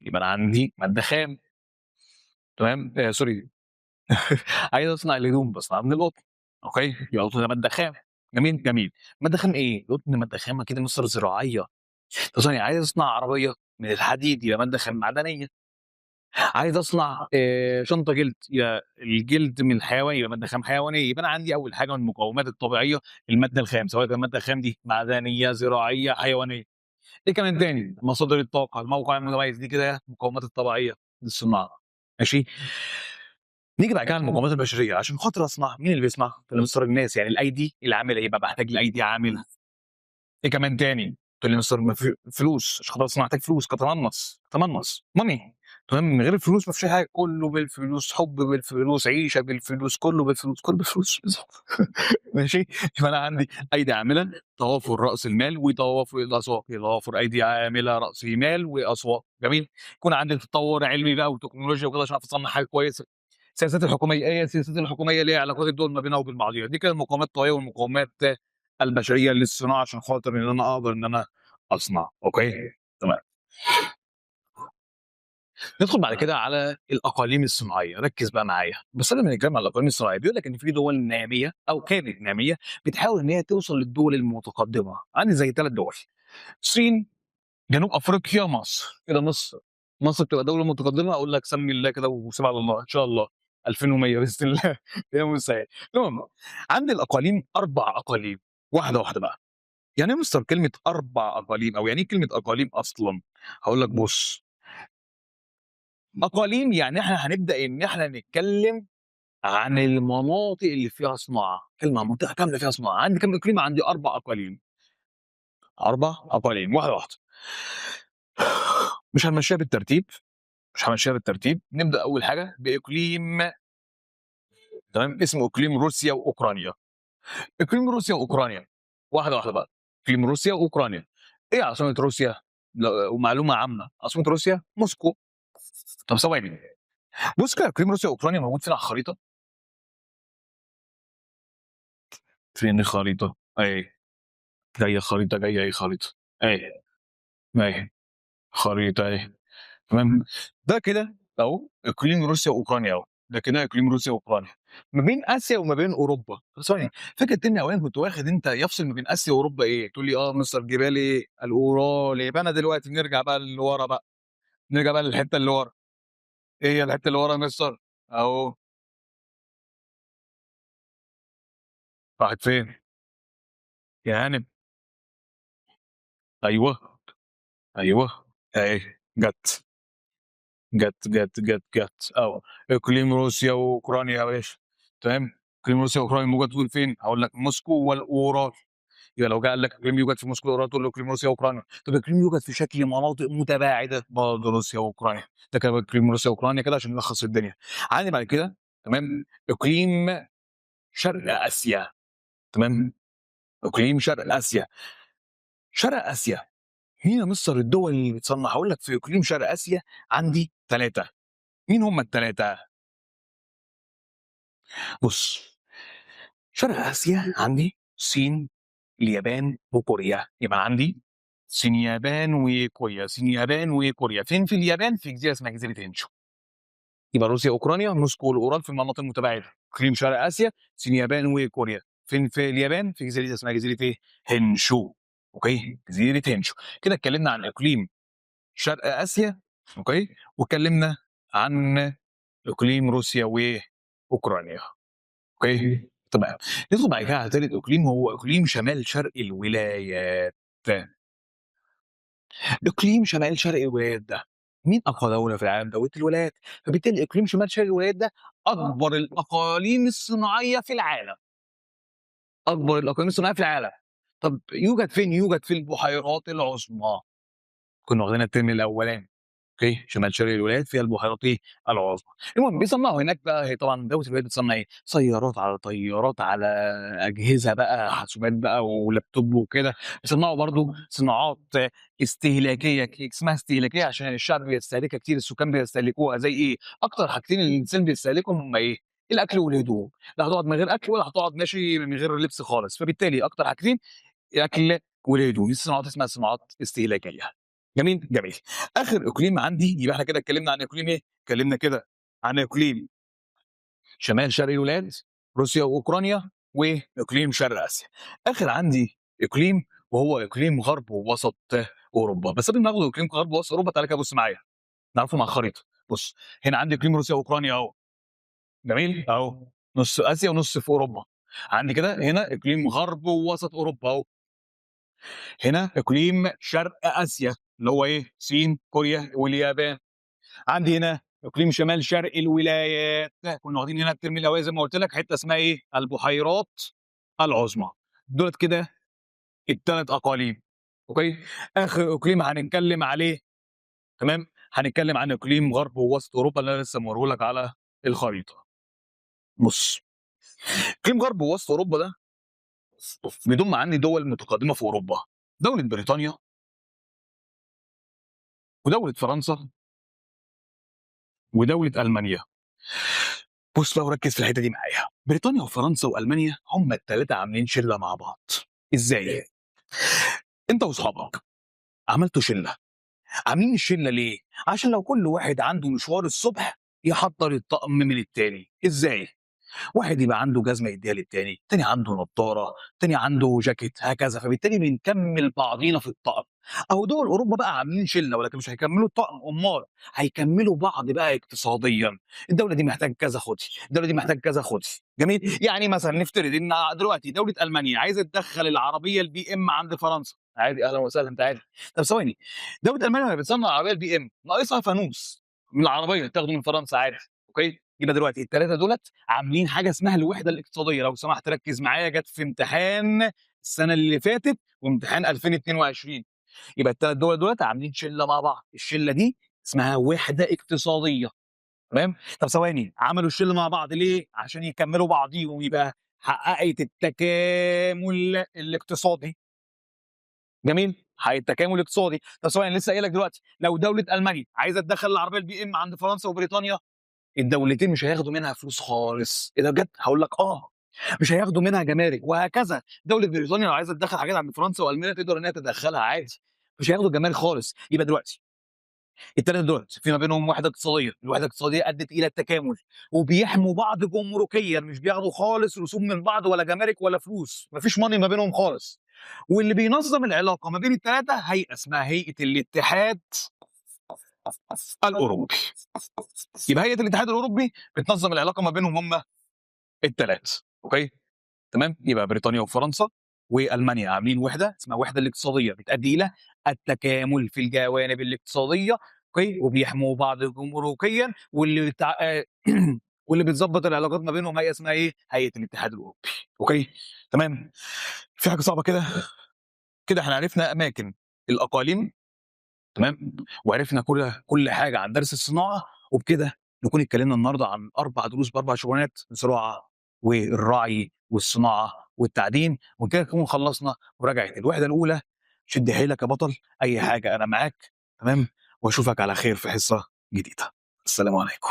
يبقى أنا عندي مادة خام، تمام، sorry. عايز أصنع الهدوم باصنعها من القطن، أوكي، يبقى قطن ده مادة خام. جميل، جميل. مادة خام إيه؟ قطن مادة خام أكيد مصدر زراعية. تصنيع عايز أصنع عربية من الحديد يبقى مادة خام معدنية. عايز أصنع شنطة جلد، يبقى الجلد من الحيوان يبقى مادة خام حيوانية. يبقى أنا عندي أول حاجة من المقومات الطبيعية المادة الخام، سواء كانت المادة الخام دي معدنية، زراعية، حيوانية. إيه كمان تاني؟ مصادر الطاقة، الموقع المتميز، دي كده المقومات الطبيعية للصناعة. ماشي؟ نيجي بعد كده على المقومات البشرية، عشان خاطر أصنع، مين اللي بيصنع؟ اللي مصدر الناس، يعني الأيدي العاملة، يبقى باحتاج لأيدي عاملة. إيه كمان تاني؟ تقول لي مستر فلوس، عشان خاطر أصل محتاج فلوس كتمنص money. تمام، من غير الفلوس ما فيش أي حاجة، كله بالفلوس، حب بالفلوس، عيشة بالفلوس، كله بالفلوس، كله بالفلوس بالضبط. ماشي، يبقى أنا عندي أيدي عاملة، توافر رأس المال وتوافر الأسواق، توافر أيدي عاملة، رأس مال وأسواق. جميل، يكون عندي تطور علمي بقى وتكنولوجيا وكده عشان أعرف أصنع حاجة كويسة. السياسات الحكومية، إيه هي السياسات الحكومية اللي هي علاقات الدول ما بينها وبين بعضيها، دي كده المقومات الطبيعية والمقومات البشرية للصناعة، عشان خاطر إن أنا أقدر إن أنا أصنع. أوكي، تمام. ندخل بعد كده على الأقاليم الصناعية، ركز بقى معايا. بس قبل ما نتكلم على الأقاليم الصناعية، بيقول لك إن في دول نامية أو كانت نامية بتحاول إن هي توصل للدول المتقدمة، عندي زي 3 دول: الصين، جنوب أفريقيا، مصر. كده مصر تبقى دولة متقدمة، أقول لك سمي الله كده وسيب على الله إن شاء الله. 2100 بإذن الله. يا مسهل. المهم، عندي الأقاليم 4 أقاليم، واحدة واحدة بقى. يعني إيه مستر كلمة 4 أقاليم، أو يعني إيه كلمة أقاليم أصلًا؟ هاقول لك بُص، أقاليم يعني إحنا هنبدأ إن إحنا نتكلم عن المناطق اللي فيها صناعة، كلمة منطقة كاملة فيها صناعة. عندي كام إقليم؟ عندي 4 أقاليم، 4 أقاليم، واحدة واحدة. مش هنمشيها بالترتيب، نبدأ أول حاجة بإقليم، تمام، اسمه إقليم روسيا وأوكرانيا. إقليم روسيا وأوكرانيا، واحدة واحدة بقى. إقليم روسيا وأوكرانيا. إيه عاصمة روسيا؟ ومعلومة عامة، عاصمة روسيا موسكو. طب ثواني، بُص كده، إقليم روسيا وأوكرانيا موجود فين على الخريطة؟ فين الخريطة؟ أهي، جاية خريطة، جاية أهي خريطة، أهي، أهي، خريطة أهي، تمام. ده كده أهو إقليم روسيا وأوكرانيا أهو، ده كده إقليم روسيا وأوكرانيا، ما بين آسيا وما بين أوروبا. طب ثواني، فاكر الترم الأولاني كنت واخد أنت يفصل ما بين آسيا وأوروبا إيه؟ تقول لي مستر جبال إيه؟ الأورال. يبقى أنا دلوقتي نرجع بقى لورا بقى، نرجع بقى للحتة اللي ورا. إيه هي الحتة اللي ورا يا مستر؟ أهو. راحت فين؟ يا هانم. أيوه، أيوه، أهي جات. جت اقليم روسيا واوكرانيا يا باشا. تمام، اقليم روسيا واوكرانيا موجود تقول فين؟ هقول لك موسكو واورال. يبقى لو جه قال لك اقليم يوجد في موسكو واورال، تقول له اقليم روسيا واوكرانيا. طب اقليم يوجد في شكل مناطق متباعده، برضه روسيا واوكرانيا. ده كده اقليم روسيا واوكرانيا كده عشان نلخص الدنيا. عندي بعد كده، تمام، اقليم شرق اسيا. تمام، اقليم شرق اسيا. شرق اسيا، مين يا مستر الدول اللي بتصنع؟ هقول لك في اقليم شرق اسيا عندي 3. مين هم ال3؟ بُص، شرق آسيا عندي الصين، اليابان، وكوريا. يبقى عندي صين، يابان، وكوريا، صين، يابان، وكوريا. فين في اليابان؟ في جزيرة اسمها جزيرة هونشو. يبقى روسيا، أوكرانيا، موسكو والأورال في المناطق المتباعدة. إقليم شرق آسيا، صين، يابان، وكوريا. فين في اليابان؟ في جزيرة اسمها جزيرة إيه؟ هونشو. أوكي، جزيرة هونشو. كده اتكلمنا عن إقليم شرق آسيا، أوكي، واتكلمنا عن إقليم روسيا وأوكرانيا. أوكي، تمام. ندخل بعد كده على تالت إقليم، وهو إقليم شمال شرق الولايات. إقليم شمال شرق الولايات ده، مين أقوى دولة في العالم؟ دولة الولايات. فبالتالي إقليم شمال شرق الولايات ده أكبر الأقاليم الصناعية في العالم، أكبر الأقاليم الصناعية في العالم. طب يوجد فين؟ يوجد في البحيرات العظمى. كنا واخدينها الترم الأولاني. أوكي، شمال شرق الولايات فيها البحيرات إيه؟ العظمى. المهم بيصنعوا هناك بقى، هي طبعًا دولة الولايات بتصنع إيه؟ سيارات، على طيارات، على أجهزة بقى، حاسوبات بقى ولابتوب وكده. بيصنعوا برضه صناعات استهلاكية، اسمها استهلاكية عشان الشعب بيستهلكها كتير، السكان بيستهلكوها. زي إيه؟ أكتر حاجتين الإنسان بيستهلكهم هم إيه؟ الأكل والهدوم. لا هتقعد من غير أكل ولا هتقعد ماشي من غير لبس خالص. فبالتالي أكتر حاجتين الأكل والهدوم. دي صناعات اسمها صناعات استهلاكية. جميل، جميل. آخر إقليم عندي، يبقى إحنا كده اتكلمنا عن إقليم إيه؟ اتكلمنا كده عن إقليم شمال شرق الولايات، روسيا وأوكرانيا، وإقليم شرق آسيا. آخر عندي إقليم وهو إقليم غرب ووسط أوروبا، بس قبل ما ناخد إقليم غرب ووسط أوروبا تعالَ كده بُص معايا، نعرفه مع الخريطة. بُص، هنا عندي إقليم روسيا وأوكرانيا أهو، جميل؟ أهو، نُص آسيا ونُص في أوروبا. عندي كده هنا إقليم غرب ووسط أوروبا أهو. هنا إقليم شرق آسيا اللي هو إيه، الصين، كوريا واليابان. عندي هنا إقليم شمال شرق الولايات، كنا واخدين هنا الترم الأولاني زي ما قُلت لك حتة اسمها إيه، البحيرات العظمى. دُولة كده ال3 أقاليم، أوكي؟ آخر إقليم هنتكلم عليه تمام، هنتكلم عن إقليم غرب ووسط أوروبا اللي أنا لسه موريه لك على الخريطة. بُص، إقليم غرب ووسط أوروبا ده بيضم عندي دول متقدمة في أوروبا، دولة بريطانيا ودولة فرنسا ودولة ألمانيا. بُص بقى وركّز في الحتّة دي معايا، بريطانيا وفرنسا وألمانيا هم ال3 عاملين شِلّة مع بعض. إزاي؟ أنت وأصحابك عملتوا شِلّة، عاملين الشِلّة ليه؟ عشان لو كل واحد عنده مشوار الصبح يحضّر الطقم من التاني. إزاي؟ واحد يبقى عنده جزمة يدّيها للتاني، التاني عنده نضارة، التاني عنده جاكيت هكذا، فبالتالي بنكمّل بعضينا في الطقم. أهو دول أوروبا بقى عاملين شِلّة ولكن مش هيكمّلوا الطقم، أُمّال هيكمّلوا بعض بقى اقتصاديًا. الدولة دي محتاجة كذا خُدي، الدولة دي محتاجة كذا خُدي، جميل؟ يعني مثلًا نفترض إن دلوقتي دولة ألمانيا عايزة تدخّل العربية الBM عند فرنسا، عادي أهلًا وسهلًا تعالَ. طب ثواني، دولة ألمانيا وهي بتصنّع العربية الBM ناقصها فانوس من العربية تاخده من فرنسا عادي، أوكي؟ يبقى دلوقتي ال3 دُولة عاملين حاجة اسمها الوحدة الاقتصادية، لو سمحت ركّز معايا جات في امتحان السنة اللي فاتت وامتحان 2022. يبقى ال3 دول دُولة عاملين شِلّة مع بعض، الشِلّة دي اسمها وحدة اقتصادية، تمام؟ طب ثواني، عملوا الشِلّة مع بعض ليه؟ عشان يكمّلوا بعضيهم، يبقى حققت التكامل الاقتصادي، جميل؟ حققت التكامل الاقتصادي. طب ثواني أنا لسه قايل لك دلوقتي، لو دولة ألمانيا عايزة تدخّل العربية الBM عند فرنسا وبريطانيا الدولتين مش هياخدوا منها فلوس خالص. إيه ده بجد؟ هاقول لك مش هياخدوا منها جمارك وهكذا. دولة بريطانيا لو عايزة تدخّل حاجات عند فرنسا وألمانيا تقدر إنها تدخّلها عادي، مش هياخدوا جمارك خالص. يبقى دلوقتي ال3 دول في ما بينهم وحدة اقتصادية، الوحدة الاقتصادية أدِّت إلى التكامل وبيحموا بعض جمركيًا، مش بياخدوا خالص رسوم من بعض ولا جمارك ولا فلوس، ما فيش money ما بينهم خالص. واللي بينظّم العلاقة ما بين ال3 هيئة اسمها هيئة الاتحاد الأوروبي. يبقى هيئة الاتحاد الأوروبي بتنظّم العلاقة ما بينهم هم ال3، أوكي؟ تمام؟ يبقى بريطانيا وفرنسا وألمانيا عاملين وحدة اسمها الوحدة الاقتصادية بتؤدي إلى التكامل في الجوانب الاقتصادية، أوكي؟ وبيحموا بعض جمركيًا واللي بتع واللي بتضبّط العلاقات ما بينهم هيئة اسمها إيه؟ هيئة الاتحاد الأوروبي، أوكي؟ تمام؟ في حاجة صعبة كده؟ كده إحنا عرفنا أماكن الأقاليم تمام، وعرفنا كل حاجة عن درس الصناعة، وبكده نكون اتكلمنا النهارده عن 4 دروس ب4 شغلانات: الزراعة والرعي والصناعة والتعدين، وكده نكون خلصنا مراجعة الوحدة الأولى. شد حيلك يا بطل، أي حاجة أنا معاك، تمام، وأشوفك على خير في حصة جديدة. السلام عليكم.